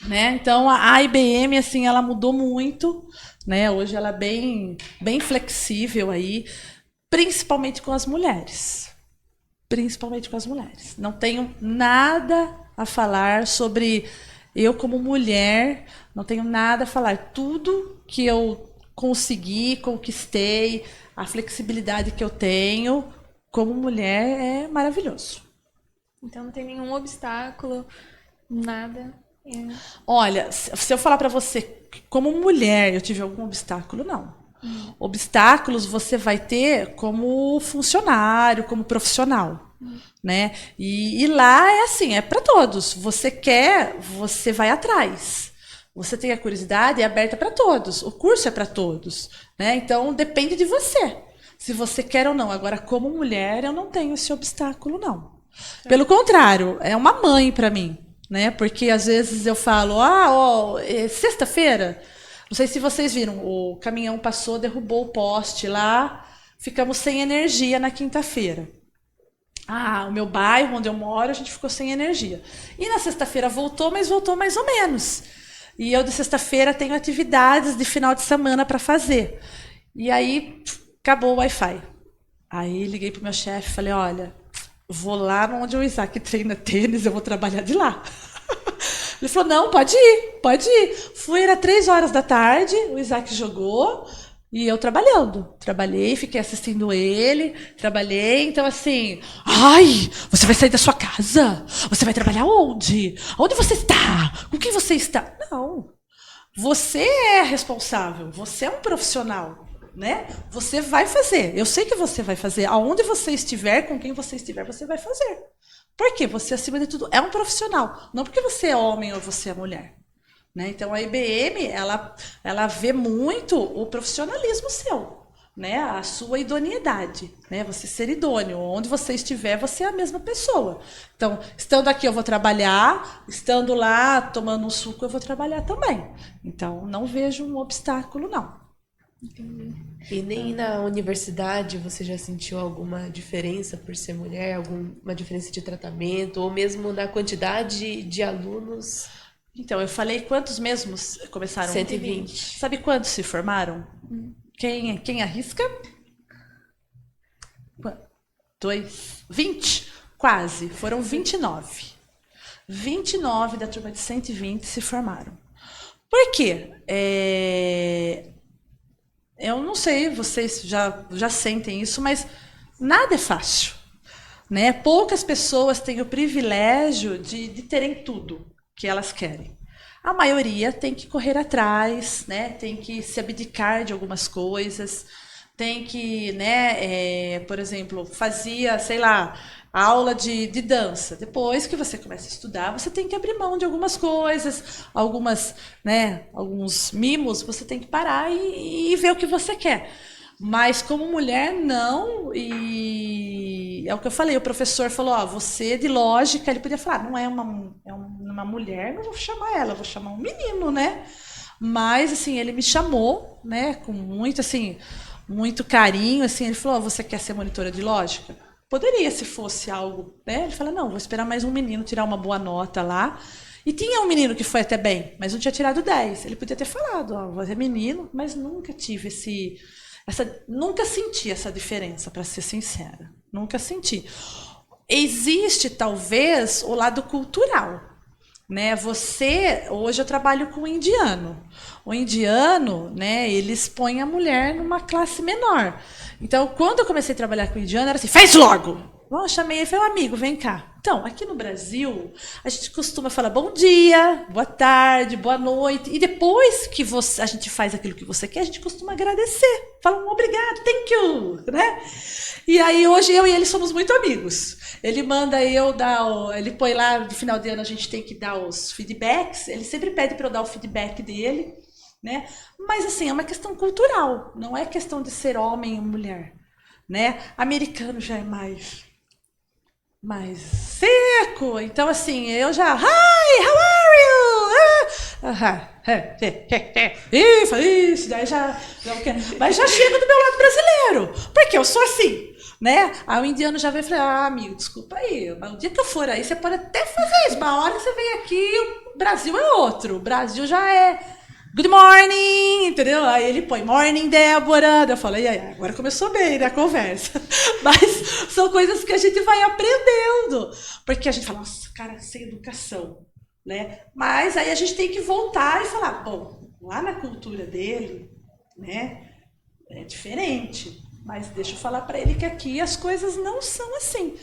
S3: Né? Então a IBM, assim, ela mudou muito, né? Hoje ela é bem flexível aí, principalmente com as mulheres. Principalmente com as mulheres. Não tenho nada a falar sobre eu como mulher, não tenho nada a falar. Tudo que eu consegui, conquistei, a flexibilidade que eu tenho como mulher é maravilhoso.
S2: Então não tem nenhum obstáculo, nada.
S3: Olha, se eu falar para você que como mulher eu tive algum obstáculo, não. Obstáculos você vai ter como funcionário, como profissional, né? E lá é assim, é para todos. Você quer, você vai atrás. Você tem a curiosidade, é aberta para todos. O curso é para todos, né? Então depende de você, se você quer ou não. Agora, como mulher, eu não tenho esse obstáculo, não. Pelo contrário, é uma mãe para mim, né? Porque às vezes eu falo, sexta-feira. Não sei se vocês viram, o caminhão passou, derrubou o poste lá, ficamos sem energia na quinta-feira. O meu bairro, onde eu moro, a gente ficou sem energia. E na sexta-feira voltou, mas voltou mais ou menos. E eu de sexta-feira tenho atividades de final de semana para fazer. E aí acabou o Wi-Fi. Aí liguei pro meu chefe e falei, olha, vou lá onde o Isaac treina tênis, eu vou trabalhar de lá. Ele falou, não, pode ir. Fui, era 3 horas da tarde, o Isaac jogou e eu trabalhando. Trabalhei, fiquei assistindo ele, trabalhei. Então, assim, você vai sair da sua casa? Você vai trabalhar onde? Onde você está? Com quem você está? Não, você é responsável, você é um profissional, né? Você vai fazer, eu sei que você vai fazer. Aonde você estiver, com quem você estiver, você vai fazer. Porque você, acima de tudo, é um profissional. Não porque você é homem ou você é mulher. Né? Então, a IBM, ela vê muito o profissionalismo seu. né, a sua idoneidade, né, você ser idôneo. Onde você estiver, você é a mesma pessoa. Então, estando aqui eu vou trabalhar, estando lá tomando um suco eu vou trabalhar também. Então, não vejo um obstáculo, não.
S2: Entendi.
S1: E nem na universidade você já sentiu alguma diferença por ser mulher, alguma diferença de tratamento, ou mesmo na quantidade de alunos?
S3: Então, eu falei quantos mesmos começaram?
S1: 120.
S3: Sabe quantos se formaram? Quem arrisca? 20? Quase. Foram 29. 29 da turma de 120 se formaram. Por quê? Eu não sei, vocês já sentem isso, mas nada é fácil, né? Poucas pessoas têm o privilégio de terem tudo que elas querem. A maioria tem que correr atrás, né? Tem que se abdicar de algumas coisas, tem que, né? Por exemplo, fazia, sei lá, aula de dança. Depois que você começa a estudar, você tem que abrir mão de algumas coisas, alguns mimos, você tem que parar e ver o que você quer. Mas como mulher, não. E é o que eu falei, o professor falou, ó, você de lógica, ele podia falar, não é uma mulher, não vou chamar ela, vou chamar um menino, né? Mas, assim, ele me chamou, né, com muito, assim, muito carinho, assim, ele falou, ó, você quer ser monitora de lógica? Poderia, se fosse algo, né? Ele falou, não, vou esperar mais um menino tirar uma boa nota lá. E tinha um menino que foi até bem, mas não tinha tirado 10. Ele podia ter falado, ó, você é menino, mas nunca tive nunca senti essa diferença, para ser sincera. Nunca senti. Existe, talvez, o lado cultural, né? Hoje eu trabalho com o indiano. O indiano, né, eles põem a mulher numa classe menor. Então, quando eu comecei a trabalhar com o indiano, era assim, faz logo! Bom, eu chamei ele e falei, amigo, vem cá. Então, aqui no Brasil, a gente costuma falar bom dia, boa tarde, boa noite. E depois que a gente faz aquilo que você quer, a gente costuma agradecer. Fala um obrigado, thank you, né? E aí, hoje, eu e ele somos muito amigos. Ele manda ele põe lá, no final de ano, a gente tem que dar os feedbacks. Ele sempre pede para eu dar o feedback dele, né? Mas, assim, é uma questão cultural. Não é questão de ser homem ou mulher, né? Americano já é mais seco. Então, assim, eu já... Hi, how are you? Isso, daí já... Mas já chego do meu lado brasileiro. Porque eu sou assim, né? Aí o indiano já veio e falou, amigo, desculpa aí, mas o dia que eu for aí, você pode até fazer isso, mas a hora que você vem aqui, o Brasil é outro. O Brasil já é... Good morning, entendeu? Aí ele põe morning, Débora. Eu falo, agora começou bem, né, a conversa. Mas são coisas que a gente vai aprendendo. Porque a gente fala, nossa, cara, sem educação, né? Mas aí a gente tem que voltar e falar, bom, lá na cultura dele, né, é diferente. Mas deixa eu falar para ele que aqui as coisas não são assim.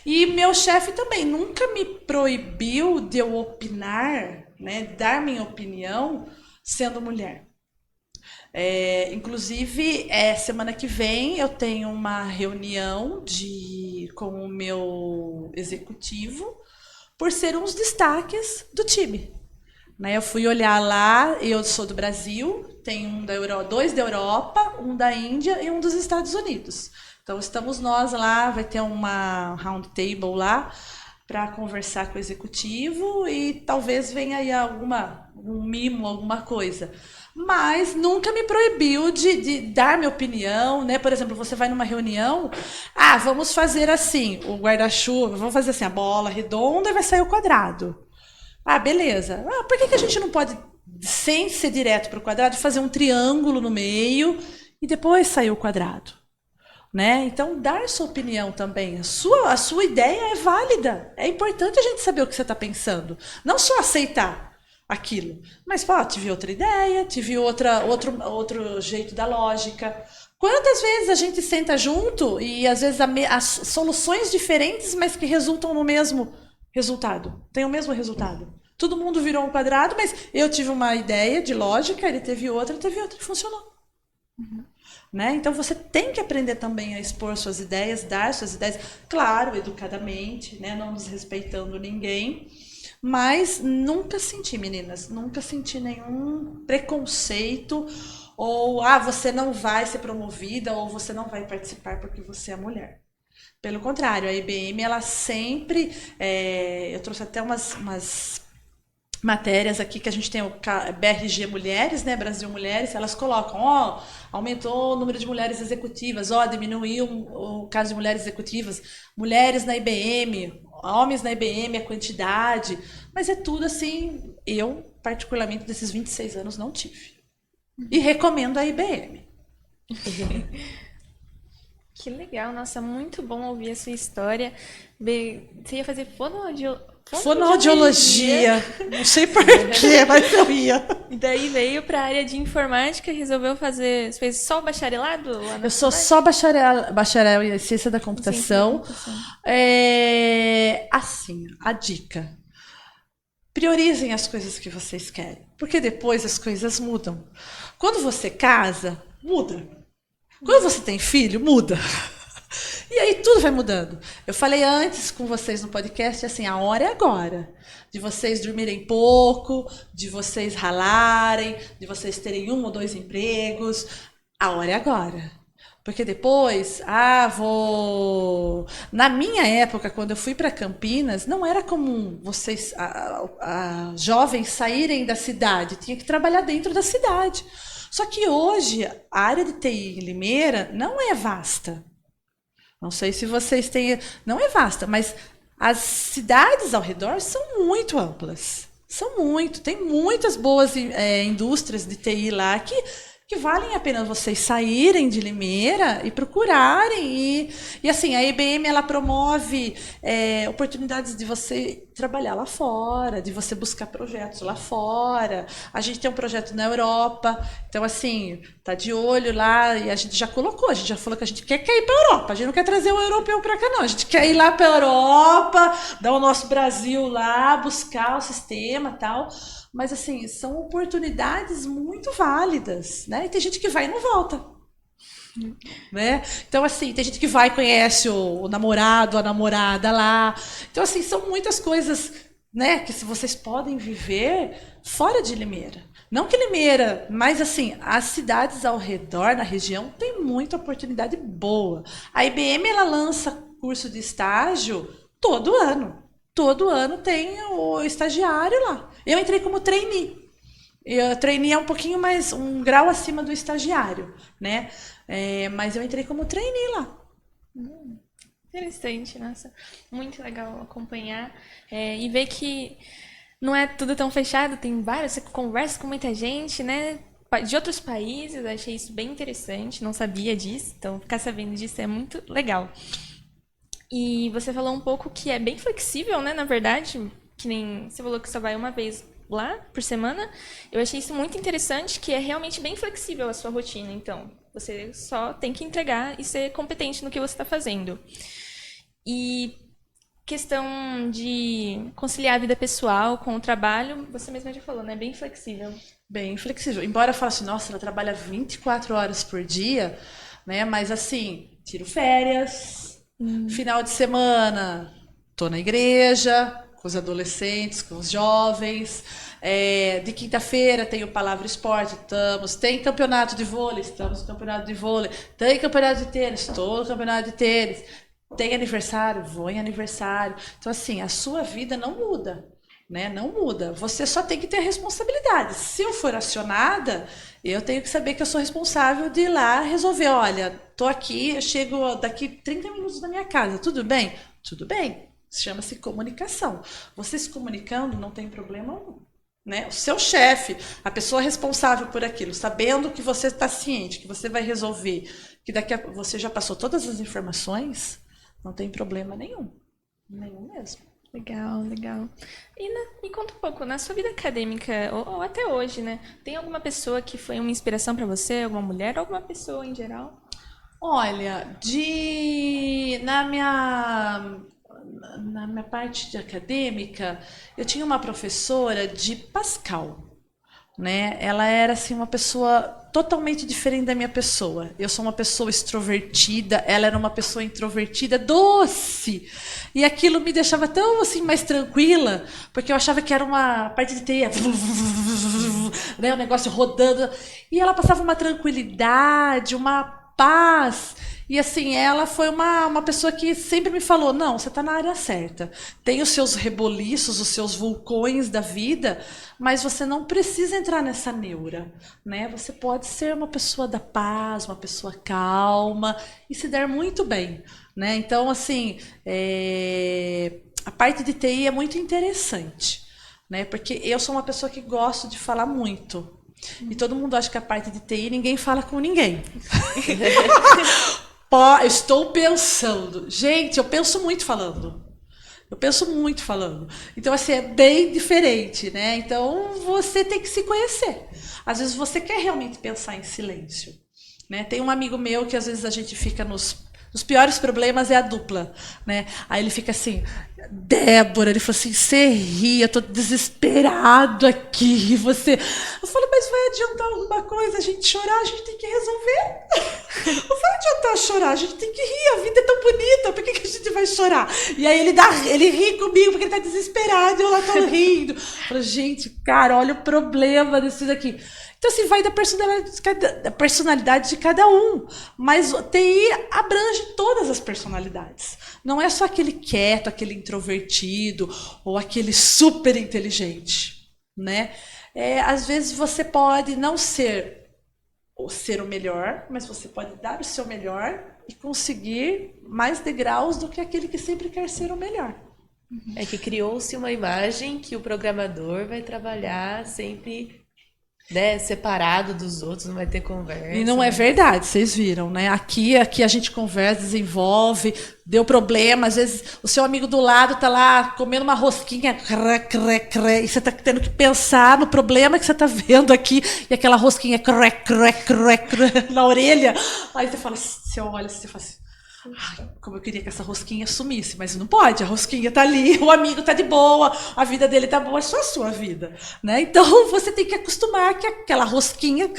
S3: E meu chefe também nunca me proibiu de eu opinar, né, dar minha opinião, sendo mulher. Inclusive, semana que vem eu tenho uma reunião com o meu executivo por ser uns destaques do time. Né, eu fui olhar lá, eu sou do Brasil, tem dois da Europa, um da Índia e um dos Estados Unidos. Então estamos nós lá, vai ter uma round table lá, para conversar com o executivo e talvez venha aí um mimo, alguma coisa. Mas nunca me proibiu de dar minha opinião, né? Por exemplo, você vai numa reunião, vamos fazer assim, o guarda-chuva, vamos fazer assim, a bola redonda e vai sair o quadrado. Beleza. Por que a gente não pode, sem ser direto para o quadrado, fazer um triângulo no meio e depois sair o quadrado? Né? Então, dar sua opinião também. A sua ideia é válida. É importante a gente saber o que você está pensando. Não só aceitar aquilo. Mas, tive outra ideia, tive outro jeito da lógica. Quantas vezes a gente senta junto e, às vezes, as soluções diferentes, mas que resultam no mesmo resultado. Tem o mesmo resultado. Todo mundo virou um quadrado, mas eu tive uma ideia de lógica, ele teve outra e funcionou. Uhum. Né? Então, você tem que aprender também a expor suas ideias, dar suas ideias, claro, educadamente, né? Não desrespeitando ninguém, mas nunca senti, meninas, nunca senti nenhum preconceito ou você não vai ser promovida, ou você não vai participar porque você é mulher. Pelo contrário, a IBM, ela sempre... eu trouxe até umas matérias aqui que a gente tem o BRG Mulheres, né, Brasil Mulheres, elas colocam, aumentou o número de mulheres executivas, diminuiu o caso de mulheres executivas, mulheres na IBM, homens na IBM, a quantidade, mas é tudo assim, eu, particularmente, desses 26 anos, não tive. E recomendo a IBM.
S2: Que legal, nossa, muito bom ouvir a sua história. Você ia fazer
S3: fonoaudiologia. Não sei porquê, mas eu ia.
S2: E daí veio para a área de informática e resolveu fazer... Você fez só o bacharelado? Lá na
S3: eu sou só bacharel em ciência da computação. Assim, a dica. Priorizem as coisas que vocês querem, porque depois as coisas mudam. Quando você casa, muda. Quando você tem filho, muda. E aí tudo vai mudando. Eu falei antes com vocês no podcast, assim, a hora é agora. De vocês dormirem pouco, de vocês ralarem, de vocês terem 1 ou 2 empregos. A hora é agora. Porque depois, Na minha época, quando eu fui para Campinas, não era comum vocês, jovens saírem da cidade. Tinha que trabalhar dentro da cidade. Só que hoje, a área de TI em Limeira não é vasta. Não sei se vocês têm... Não é vasta, mas as cidades ao redor são muito amplas. Tem muitas boas indústrias de TI lá que valem a pena vocês saírem de Limeira e procurarem. E assim, a IBM, ela promove oportunidades de você trabalhar lá fora, de você buscar projetos lá fora. A gente tem um projeto na Europa, então assim, tá de olho lá, e a gente já falou que a gente quer ir para a Europa, a gente não quer trazer o europeu para cá não, a gente quer ir lá para a Europa, dar o nosso Brasil lá, buscar o sistema e tal. Mas, assim, são oportunidades muito válidas, né? E tem gente que vai e não volta. Né? Então, assim, tem gente que vai e conhece o namorado, a namorada lá. Então, assim, são muitas coisas, né, que vocês podem viver fora de Limeira. Não que Limeira, mas, assim, as cidades ao redor, na região, tem muita oportunidade boa. A IBM, ela lança curso de estágio todo ano. Todo ano tem o estagiário lá. Eu entrei como trainee. Trainee é um pouquinho mais, um grau acima do estagiário, né? Mas eu entrei como trainee lá.
S2: Interessante, nossa. Muito legal acompanhar e ver que não é tudo tão fechado, tem vários, você conversa com muita gente, né? De outros países, achei isso bem interessante, não sabia disso, então ficar sabendo disso é muito legal. E você falou um pouco que é bem flexível, né, na verdade, que nem você falou que só vai uma vez lá por semana. Eu achei isso muito interessante, que é realmente bem flexível a sua rotina, então. Você só tem que entregar e ser competente no que você está fazendo. E questão de conciliar a vida pessoal com o trabalho, você mesma já falou, né, bem flexível.
S3: Bem flexível. Embora eu fale assim, nossa, ela trabalha 24 horas por dia, né, mas assim, tiro férias... Final de semana, estou na igreja, com os adolescentes, com os jovens. De quinta-feira tem o Palavra Esporte, estamos. Tem campeonato de vôlei, estamos no campeonato de vôlei. Tem campeonato de tênis, estou no campeonato de tênis. Tem aniversário, vou em aniversário. Então, assim, a sua vida não muda. Né? Não muda. Você só tem que ter responsabilidade. Se eu for acionada, eu tenho que saber que eu sou responsável de ir lá resolver. Olha, estou aqui, eu chego daqui 30 minutos na minha casa. Tudo bem? Tudo bem. Chama-se comunicação. Você se comunicando não tem problema algum. Né? O seu chefe, a pessoa responsável por aquilo, sabendo que você está ciente, que você vai resolver, que daqui a você já passou todas as informações, não tem problema nenhum. Nenhum mesmo.
S2: Legal, legal. E me conta um pouco, na sua vida acadêmica, ou até hoje, né? Tem alguma pessoa que foi uma inspiração para você? Alguma mulher? Alguma pessoa em geral?
S3: Olha, na minha parte de acadêmica, eu tinha uma professora de Pascal. Né? Ela era assim, uma pessoa totalmente diferente da minha pessoa. Eu sou uma pessoa extrovertida, ela era uma pessoa introvertida, doce. E aquilo me deixava tão assim mais tranquila, porque eu achava que era uma parte de teia. né, o negócio rodando. E ela passava uma tranquilidade, uma paz. E assim, ela foi uma pessoa que sempre me falou, não, você está na área certa. Tem os seus reboliços, os seus vulcões da vida, mas você não precisa entrar nessa neura, né? Você pode ser uma pessoa da paz, uma pessoa calma e se dar muito bem, né? Então, assim, a parte de TI é muito interessante, né? Porque eu sou uma pessoa que gosto de falar muito. E todo mundo acha que a parte de TI ninguém fala com ninguém. Eu estou pensando. Gente, eu penso muito falando. Então, assim, é bem diferente, né? Então, você tem que se conhecer. Às vezes, você quer realmente pensar em silêncio, né? Tem um amigo meu que, às vezes, a gente fica nos piores problemas é a dupla, né? Aí ele fica assim, Débora, ele falou assim, você ri, eu tô desesperado aqui, você... Eu falo, mas vai adiantar alguma coisa? A gente chorar, a gente tem que resolver. Não vai adiantar chorar, a gente tem que rir, a vida é tão bonita, por que a gente vai chorar? E aí ele ri comigo porque ele tá desesperado, e eu lá tô rindo. Eu falo, gente, cara, olha o problema desses aqui. Então, assim, vai da personalidade de cada um. Mas o TI abrange todas as personalidades. Não é só aquele quieto, aquele introvertido ou aquele super inteligente, né? Às vezes você pode não ser o melhor, mas você pode dar o seu melhor e conseguir mais degraus do que aquele que sempre quer ser o melhor.
S1: É que criou-se uma imagem que o programador vai trabalhar sempre... né, separado dos outros, não vai ter conversa.
S3: E não é verdade, vocês viram, né? Aqui a gente conversa, desenvolve, deu problema, às vezes o seu amigo do lado tá lá comendo uma rosquinha, e você tá tendo que pensar no problema que você tá vendo aqui, e aquela rosquinha na orelha. Aí você fala, você olha, você fala assim, ai, como eu queria que essa rosquinha sumisse, mas não pode, a rosquinha tá ali, o amigo tá de boa, a vida dele tá boa, é só a sua vida, né? Então você tem que acostumar que aquela rosquinha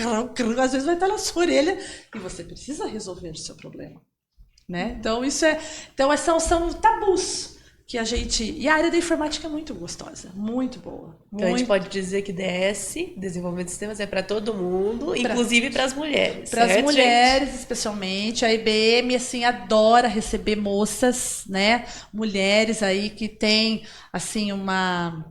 S3: às vezes vai estar na sua orelha e você precisa resolver o seu problema, né? Então são tabus que a gente... E a área da informática é muito gostosa, muito boa.
S1: Então a gente pode dizer que DS, Desenvolvimento de Sistemas, é para todo mundo, inclusive para as mulheres.
S3: Para as mulheres, especialmente. A IBM, assim, adora receber moças, né? Mulheres aí que têm, assim, uma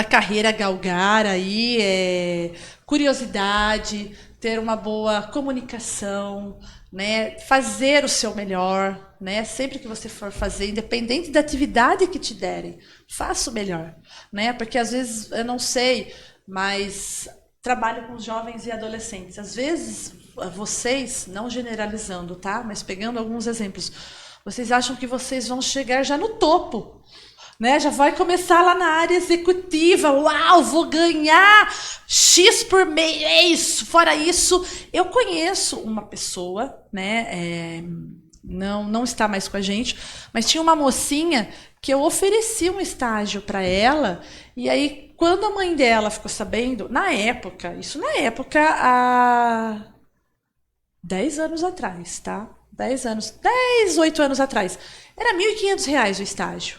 S3: carreira a galgar aí, curiosidade, ter uma boa comunicação, né? Fazer o seu melhor, né? Sempre que você for fazer, independente da atividade que te derem, faça o melhor, né? Porque às vezes, eu não sei, mas trabalho com jovens e adolescentes. Às vezes, vocês, não generalizando, tá? Mas pegando alguns exemplos, vocês acham que vocês vão chegar já no topo, né? Já vai começar lá na área executiva. Uau, vou ganhar X por mês. Fora isso, eu conheço uma pessoa, né? Não está mais com a gente, mas tinha uma mocinha que eu ofereci um estágio para ela, e aí quando a mãe dela ficou sabendo, na época, há 10 anos atrás, tá? 8 anos atrás, era R$1.500 o estágio.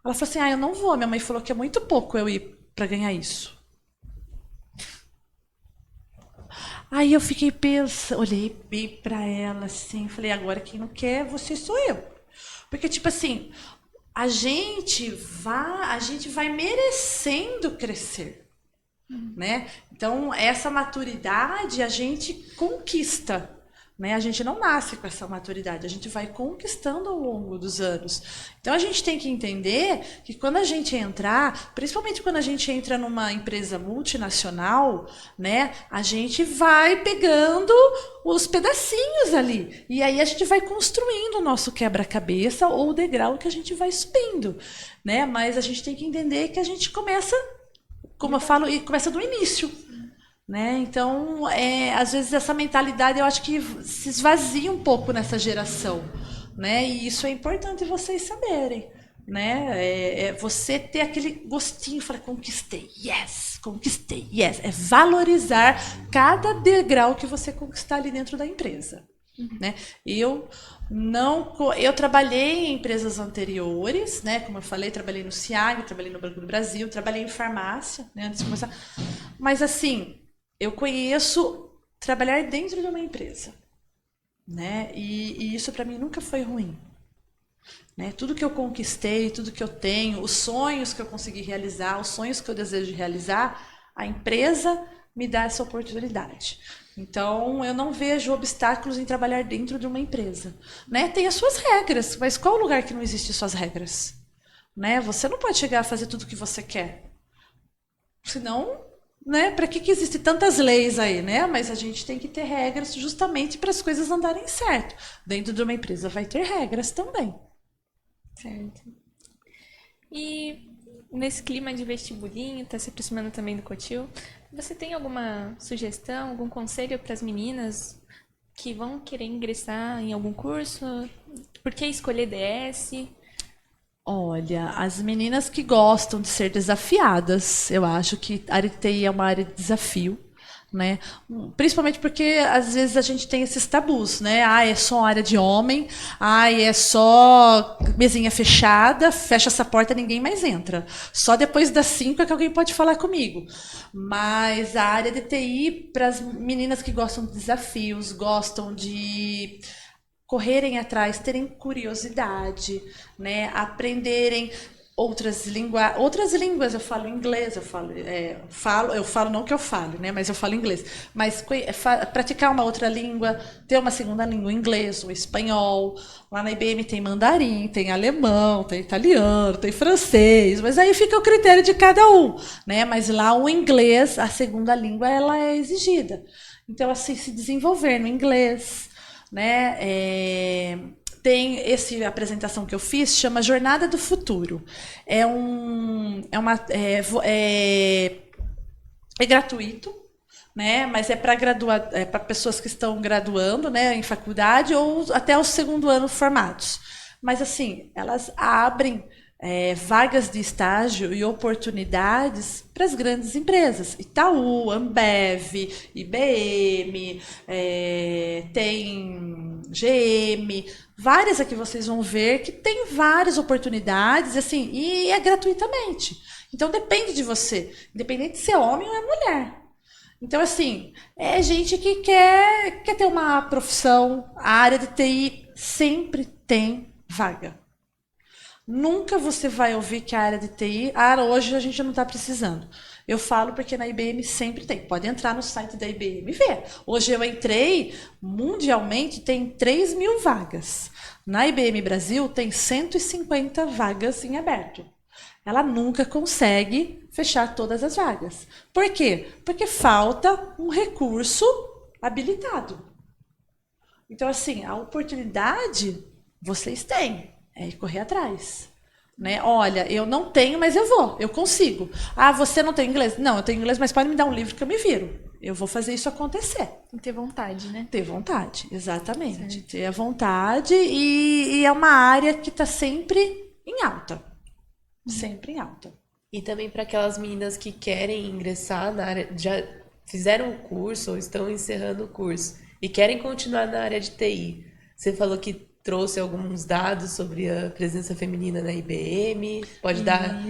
S3: Ela falou assim, eu não vou, minha mãe falou que é muito pouco eu ir para ganhar isso. Aí eu fiquei pensando, olhei bem para ela assim, falei, agora quem não quer, você sou eu. Porque, tipo assim, a gente vai merecendo crescer, né? Então, essa maturidade a gente conquista, né? A gente não nasce com essa maturidade, a gente vai conquistando ao longo dos anos. Então, a gente tem que entender que quando a gente entrar, principalmente quando a gente entra numa empresa multinacional, né, a gente vai pegando os pedacinhos ali. E aí a gente vai construindo o nosso quebra-cabeça ou o degrau que a gente vai subindo, né? Mas a gente tem que entender que a gente começa, como eu falo, começa do início. Né? Então, às vezes essa mentalidade eu acho que se esvazia um pouco nessa geração, né? E isso é importante vocês saberem, né? Você ter aquele gostinho, falar, conquistei, yes, é valorizar cada degrau que você conquistar ali dentro da empresa. Né? Eu trabalhei em empresas anteriores, né? Como eu falei, trabalhei no CIAG, trabalhei no Banco do Brasil, trabalhei em farmácia, né? Antes de começar. Mas assim, eu conheço trabalhar dentro de uma empresa, né? E isso para mim nunca foi ruim. Né? Tudo que eu conquistei, tudo que eu tenho, os sonhos que eu consegui realizar, os sonhos que eu desejo realizar, a empresa me dá essa oportunidade. Então, eu não vejo obstáculos em trabalhar dentro de uma empresa. Né? Tem as suas regras, mas qual o lugar que não existe suas regras? Né? Você não pode chegar a fazer tudo o que você quer. Senão, né? Para que existem tantas leis aí? Né? Mas a gente tem que ter regras justamente para as coisas andarem certo. Dentro de uma empresa vai ter regras também.
S2: Certo. E nesse clima de vestibulinho, tá se aproximando também do Cotil, você tem alguma sugestão, algum conselho para as meninas que vão querer ingressar em algum curso? Por que escolher DS?
S3: Olha, as meninas que gostam de ser desafiadas, eu acho que a área de TI é uma área de desafio, né? Principalmente porque às vezes a gente tem esses tabus, né? Ah, é só área de homem, ah, é só mesinha fechada, fecha essa porta, ninguém mais entra. Só depois das 5 é que alguém pode falar comigo. Mas a área de TI, para as meninas que gostam de desafios, gostam de correrem atrás, terem curiosidade, né? Aprenderem outras línguas, eu falo inglês, eu falo não que eu fale, né? Mas eu falo inglês. Mas praticar uma outra língua, ter uma segunda língua, inglês, o espanhol. Lá na IBM tem mandarim, tem alemão, tem italiano, tem francês, mas aí fica o critério de cada um, né? Mas lá o inglês, a segunda língua, ela é exigida. Então, assim, se desenvolver no inglês, né? Tem essa apresentação que eu fiz, chama Jornada do Futuro. É gratuito, né? Mas é para para pessoas que estão graduando, né, em faculdade ou até o segundo ano formados. Mas assim, elas abrem vagas de estágio e oportunidades para as grandes empresas. Itaú, Ambev, IBM, tem GM, várias aqui vocês vão ver que tem várias oportunidades, assim, e é gratuitamente. Então depende de você, independente de ser homem ou é mulher. Então, assim, é gente que quer ter uma profissão, a área de TI sempre tem vaga. Nunca você vai ouvir que a área de TI, hoje a gente não está precisando. Eu falo porque na IBM sempre tem. Pode entrar no site da IBM e ver. Hoje eu entrei, mundialmente tem 3.000 vagas. Na IBM Brasil tem 150 vagas em aberto. Ela nunca consegue fechar todas as vagas. Por quê? Porque falta um recurso habilitado. Então, assim, a oportunidade vocês têm. É correr atrás. Né? Olha, eu não tenho, mas eu consigo. Ah, você não tem inglês? Não, eu tenho inglês, mas pode me dar um livro que eu me viro. Eu vou fazer isso acontecer.
S2: Tem que ter vontade, né?
S3: Ter vontade, exatamente.
S2: Certo.
S3: Ter a vontade e é uma área que está sempre em alta. Sempre em alta.
S1: E também para aquelas meninas que querem ingressar na área, já fizeram o curso ou estão encerrando o curso e querem continuar na área de TI. Você falou que trouxe alguns dados sobre a presença feminina na IBM. Pode dar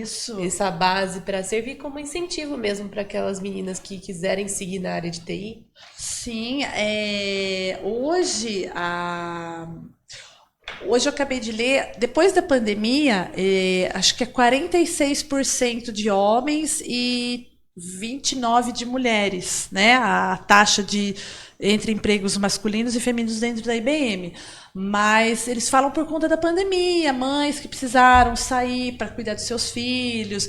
S1: essa base para servir como incentivo mesmo para aquelas meninas que quiserem seguir na área de TI?
S3: Sim, hoje eu acabei de ler, depois da pandemia, acho que é 46% de homens e 29% de mulheres, né? A taxa entre empregos masculinos e femininos dentro da IBM. Mas eles falam por conta da pandemia, mães que precisaram sair para cuidar dos seus filhos.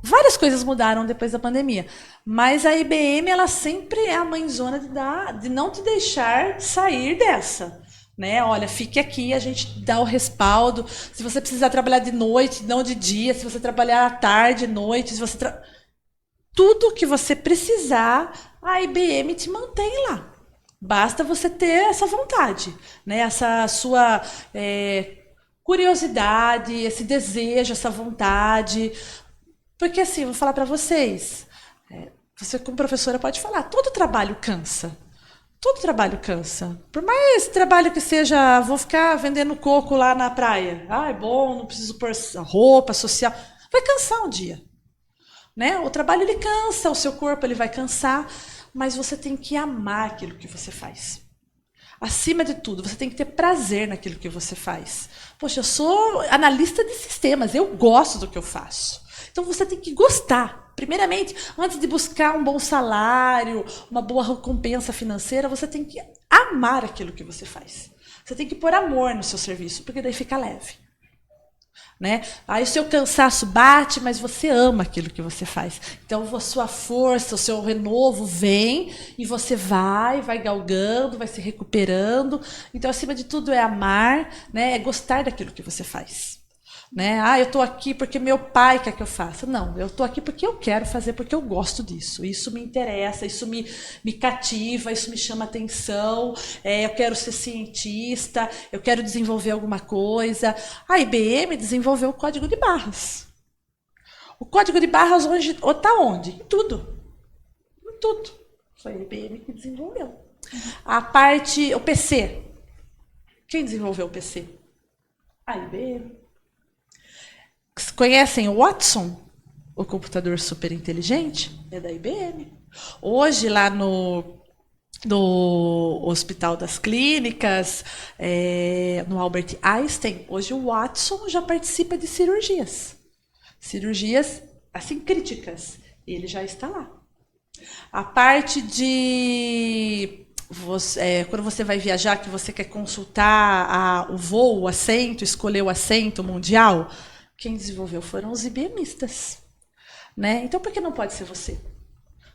S3: Várias coisas mudaram depois da pandemia. Mas a IBM, ela sempre é a mãezona de não te deixar sair dessa. Né? Olha, fique aqui, a gente dá o respaldo. Se você precisar trabalhar de noite, não de dia, se você trabalhar à tarde, noite, se você tudo que você precisar, a IBM te mantém lá. Basta você ter essa vontade, né? Essa sua curiosidade, esse desejo, essa vontade. Porque assim, vou falar para vocês, você como professora pode falar, todo trabalho cansa. Todo trabalho cansa. Por mais trabalho que seja, vou ficar vendendo coco lá na praia. Ah, é bom, não preciso pôr roupa social. Vai cansar um dia. né? O trabalho ele cansa, o seu corpo ele vai cansar, mas você tem que amar aquilo que você faz. Acima de tudo, você tem que ter prazer naquilo que você faz. Poxa, eu sou analista de sistemas, eu gosto do que eu faço. Então você tem que gostar. Primeiramente, antes de buscar um bom salário, uma boa recompensa financeira, você tem que amar aquilo que você faz. Você tem que pôr amor no seu serviço, porque daí fica leve. Né? Aí o seu cansaço bate, mas você ama aquilo que você faz. Então a sua força, o seu renovo vem e você vai galgando, vai se recuperando. Então, acima de tudo, é amar, né? É gostar daquilo que você faz. Né? Ah, eu estou aqui porque meu pai quer que eu faça. Não, eu estou aqui porque eu quero fazer, porque eu gosto disso. Isso me interessa, isso me cativa, isso me chama atenção. Eu quero ser cientista, eu quero desenvolver alguma coisa. A IBM desenvolveu o código de barras. O código de barras hoje está onde? Em tudo. Em tudo. Foi a IBM que desenvolveu. A parte, o PC. Quem desenvolveu o PC? A IBM. Conhecem o Watson, o computador super inteligente? É da IBM. Hoje, lá no Hospital das Clínicas, no Albert Einstein, hoje o Watson já participa de cirurgias. Cirurgias, assim, críticas. Ele já está lá. A parte de... quando você vai viajar, que você quer consultar o voo, o assento, escolher o assento mundial... Quem desenvolveu foram os IBMistas. Né? Então, por que não pode ser você?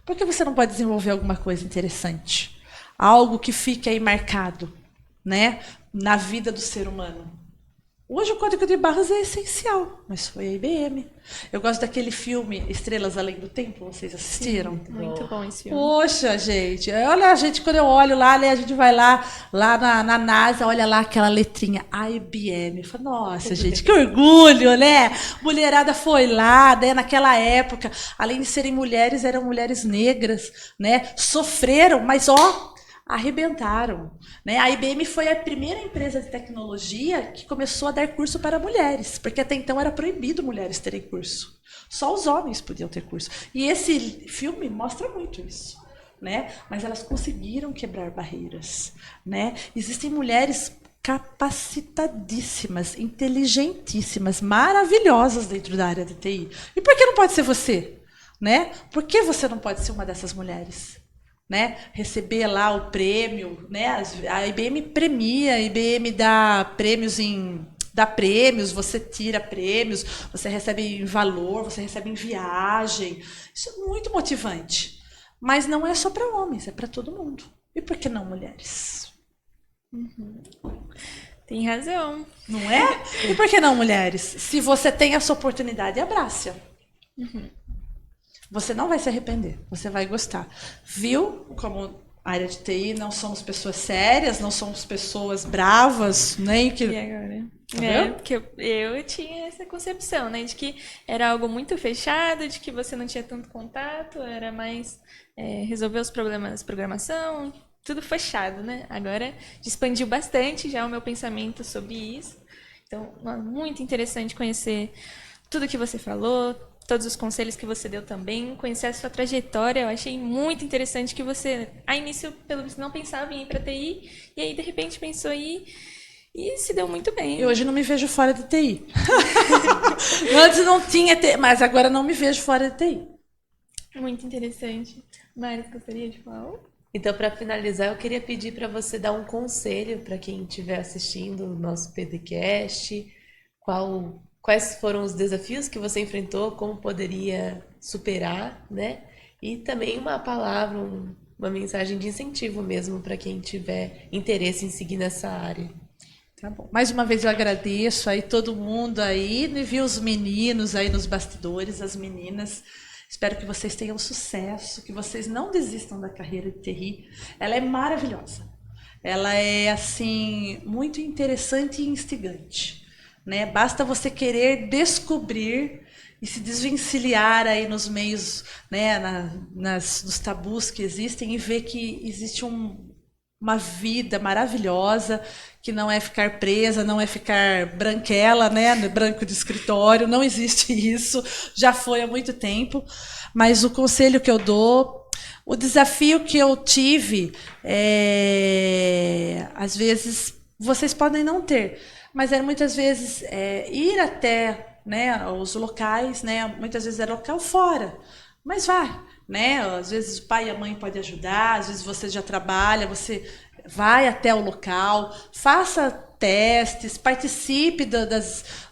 S3: Por que você não pode desenvolver alguma coisa interessante? Algo que fique aí marcado, né? Na vida do ser humano. Hoje o código de barras é essencial, mas foi a IBM. Eu gosto daquele filme Estrelas Além do Tempo, vocês assistiram?
S2: Sim, muito bom esse filme.
S3: Poxa, gente, olha, quando eu olho lá, né, a gente vai lá na NASA, olha lá aquela letrinha IBM. Fala, nossa, gente, que orgulho, né? Mulherada foi lá, né, naquela época, além de serem mulheres, eram mulheres negras, né? Sofreram, mas arrebentaram. Né? A IBM foi a primeira empresa de tecnologia que começou a dar curso para mulheres, porque até então era proibido mulheres terem curso. Só os homens podiam ter curso. E esse filme mostra muito isso. Né? Mas elas conseguiram quebrar barreiras. Né? Existem mulheres capacitadíssimas, inteligentíssimas, maravilhosas dentro da área de TI. E por que não pode ser você? Né? Por que você não pode ser uma dessas mulheres? Né? Receber lá o prêmio, né? A IBM premia, a IBM dá prêmios, você tira prêmios, você recebe em valor, você recebe em viagem. Isso é muito motivante. Mas não é só para homens, é para todo mundo. E por que não mulheres?
S2: Uhum. Tem razão.
S3: Não é? E por que não mulheres? Se você tem essa oportunidade, abrace-a.
S2: Uhum.
S3: Você não vai se arrepender, você vai gostar. Viu como área de TI não somos pessoas sérias, não somos pessoas bravas, nem que...
S2: E agora?
S3: Tá
S2: Porque eu tinha essa concepção, né? De que era algo muito fechado, de que você não tinha tanto contato, era mais resolver os problemas de programação, tudo fechado, né? Agora expandiu bastante já o meu pensamento sobre isso. Então, muito interessante conhecer tudo que você falou, todos os conselhos que você deu também, conhecer a sua trajetória. Eu achei muito interessante que você, a início, pelo visto, não pensava em ir para TI, e aí, de repente, pensou em ir e se deu muito bem.
S3: Eu hoje não me vejo fora de TI. Antes não tinha TI, mas agora não me vejo fora de TI.
S2: Muito interessante. Maris, gostaria de falar?
S1: Então, para finalizar, eu queria pedir para você dar um conselho para quem estiver assistindo o nosso podcast. Quais foram os desafios que você enfrentou, como poderia superar, né? E também uma palavra, uma mensagem de incentivo mesmo para quem tiver interesse em seguir nessa área.
S3: Tá bom. Mais uma vez eu agradeço aí todo mundo aí, e vi os meninos aí nos bastidores, as meninas. Espero que vocês tenham sucesso, que vocês não desistam da carreira de TI. Ela é maravilhosa. Ela é, assim, muito interessante e instigante. Né? Basta você querer descobrir e se desvencilhar aí nos meios, né, nos tabus que existem e ver que existe uma vida maravilhosa, que não é ficar presa, não é ficar branquela, né, branco de escritório, não existe isso, já foi há muito tempo. Mas o conselho que eu dou, o desafio que eu tive, às vezes vocês podem não ter, mas muitas vezes ir até, né, os locais, né, muitas vezes é local fora, mas vai, né, às vezes o pai e a mãe podem ajudar, às vezes você já trabalha, você vai até o local, faça testes, participe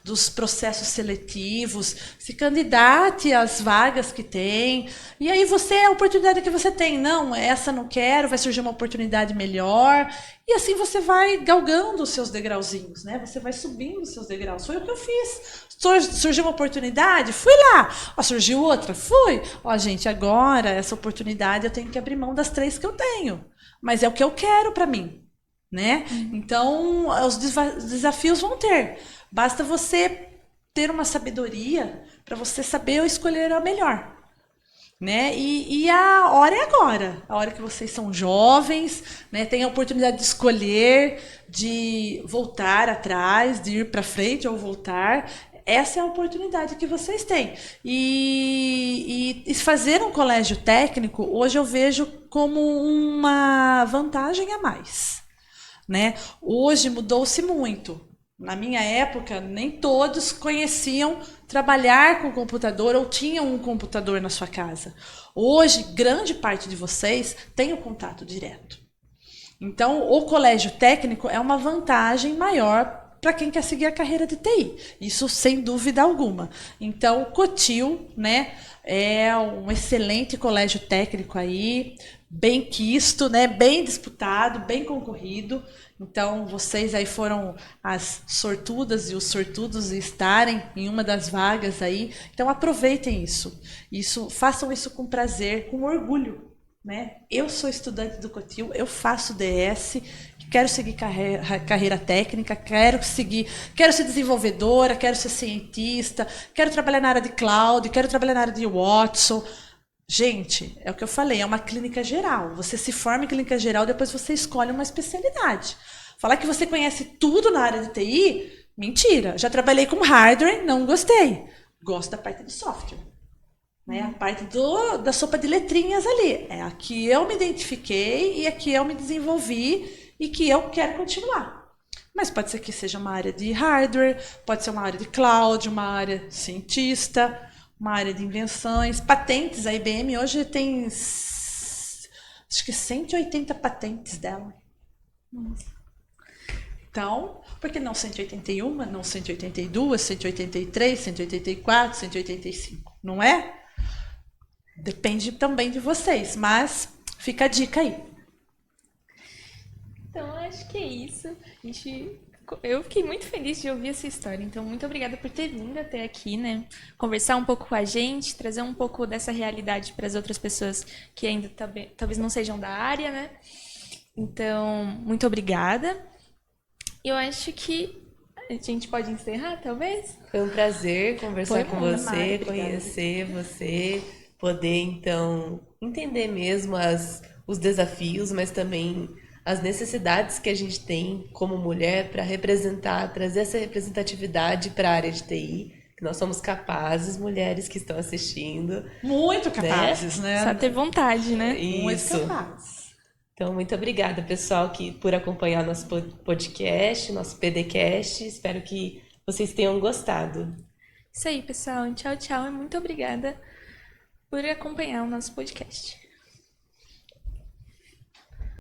S3: dos processos seletivos, se candidate às vagas que tem, e aí você é a oportunidade que você tem. Não, essa não quero, vai surgir uma oportunidade melhor, e assim você vai galgando os seus degrauzinhos, né? Você vai subindo os seus degraus. Foi o que eu fiz. Surgiu uma oportunidade, fui lá. Ó, surgiu outra, fui. Ó, gente, agora essa oportunidade eu tenho que abrir mão das 3 que eu tenho. Mas é o que eu quero para mim, né? Então, os desafios vão ter. Basta você ter uma sabedoria para você saber escolher a melhor, né? E a hora é agora. A hora que vocês são jovens, né? Tem a oportunidade de escolher, de voltar atrás, de ir para frente ou voltar. Essa é a oportunidade que vocês têm. E fazer um colégio técnico, hoje eu vejo como uma vantagem a mais, né? Hoje mudou-se muito. Na minha época, nem todos conheciam trabalhar com computador ou tinham um computador na sua casa. Hoje, grande parte de vocês tem o contato direto. Então, o colégio técnico é uma vantagem maior para quem quer seguir a carreira de TI. Isso sem dúvida alguma. Então, o Cotil, né, é um excelente colégio técnico aí, bem quisto, né, bem disputado, bem concorrido. Então, vocês aí foram as sortudas e os sortudos estarem em uma das vagas aí. Então, aproveitem isso. Façam isso com prazer, com orgulho, né? Eu sou estudante do Cotil, eu faço DS, quero seguir carreira técnica, quero ser desenvolvedora, quero ser cientista, quero trabalhar na área de cloud, quero trabalhar na área de Watson. Gente, é o que eu falei, é uma clínica geral. Você se forma em clínica geral, depois você escolhe uma especialidade. Falar que você conhece tudo na área de TI, mentira. Já trabalhei com hardware, não gostei. Gosto da parte de software. Né? A parte da sopa de letrinhas ali. É aqui eu me identifiquei e aqui eu me desenvolvi e que eu quero continuar. Mas pode ser que seja uma área de hardware, pode ser uma área de cloud, uma área cientista, uma área de invenções, patentes. A IBM hoje tem, acho que 180 patentes dela. Então, por que não 181, não 182, 183, 184, 185? Não é? Depende também de vocês, mas fica a dica aí.
S2: Então, acho que é isso. Eu fiquei muito feliz de ouvir essa história. Então, muito obrigada por ter vindo até aqui, né? Conversar um pouco com a gente, trazer um pouco dessa realidade para as outras pessoas que ainda talvez não sejam da área, né? Então, muito obrigada. Eu acho que a gente pode encerrar, talvez?
S1: Foi um prazer conversar com você,
S2: Mari,
S1: conhecer você, poder, então, entender mesmo os desafios, mas também as necessidades que a gente tem como mulher para representar, trazer essa representatividade para a área de TI, que nós somos capazes, mulheres que estão assistindo.
S3: Muito capazes, né?
S2: Só ter vontade, né?
S1: Isso.
S3: Muito capazes.
S1: Então, muito obrigada, pessoal, por acompanhar nosso podcast, nosso PDcast. Espero que vocês tenham gostado.
S2: Isso aí, pessoal. Tchau, tchau. E muito obrigada por acompanhar o nosso podcast.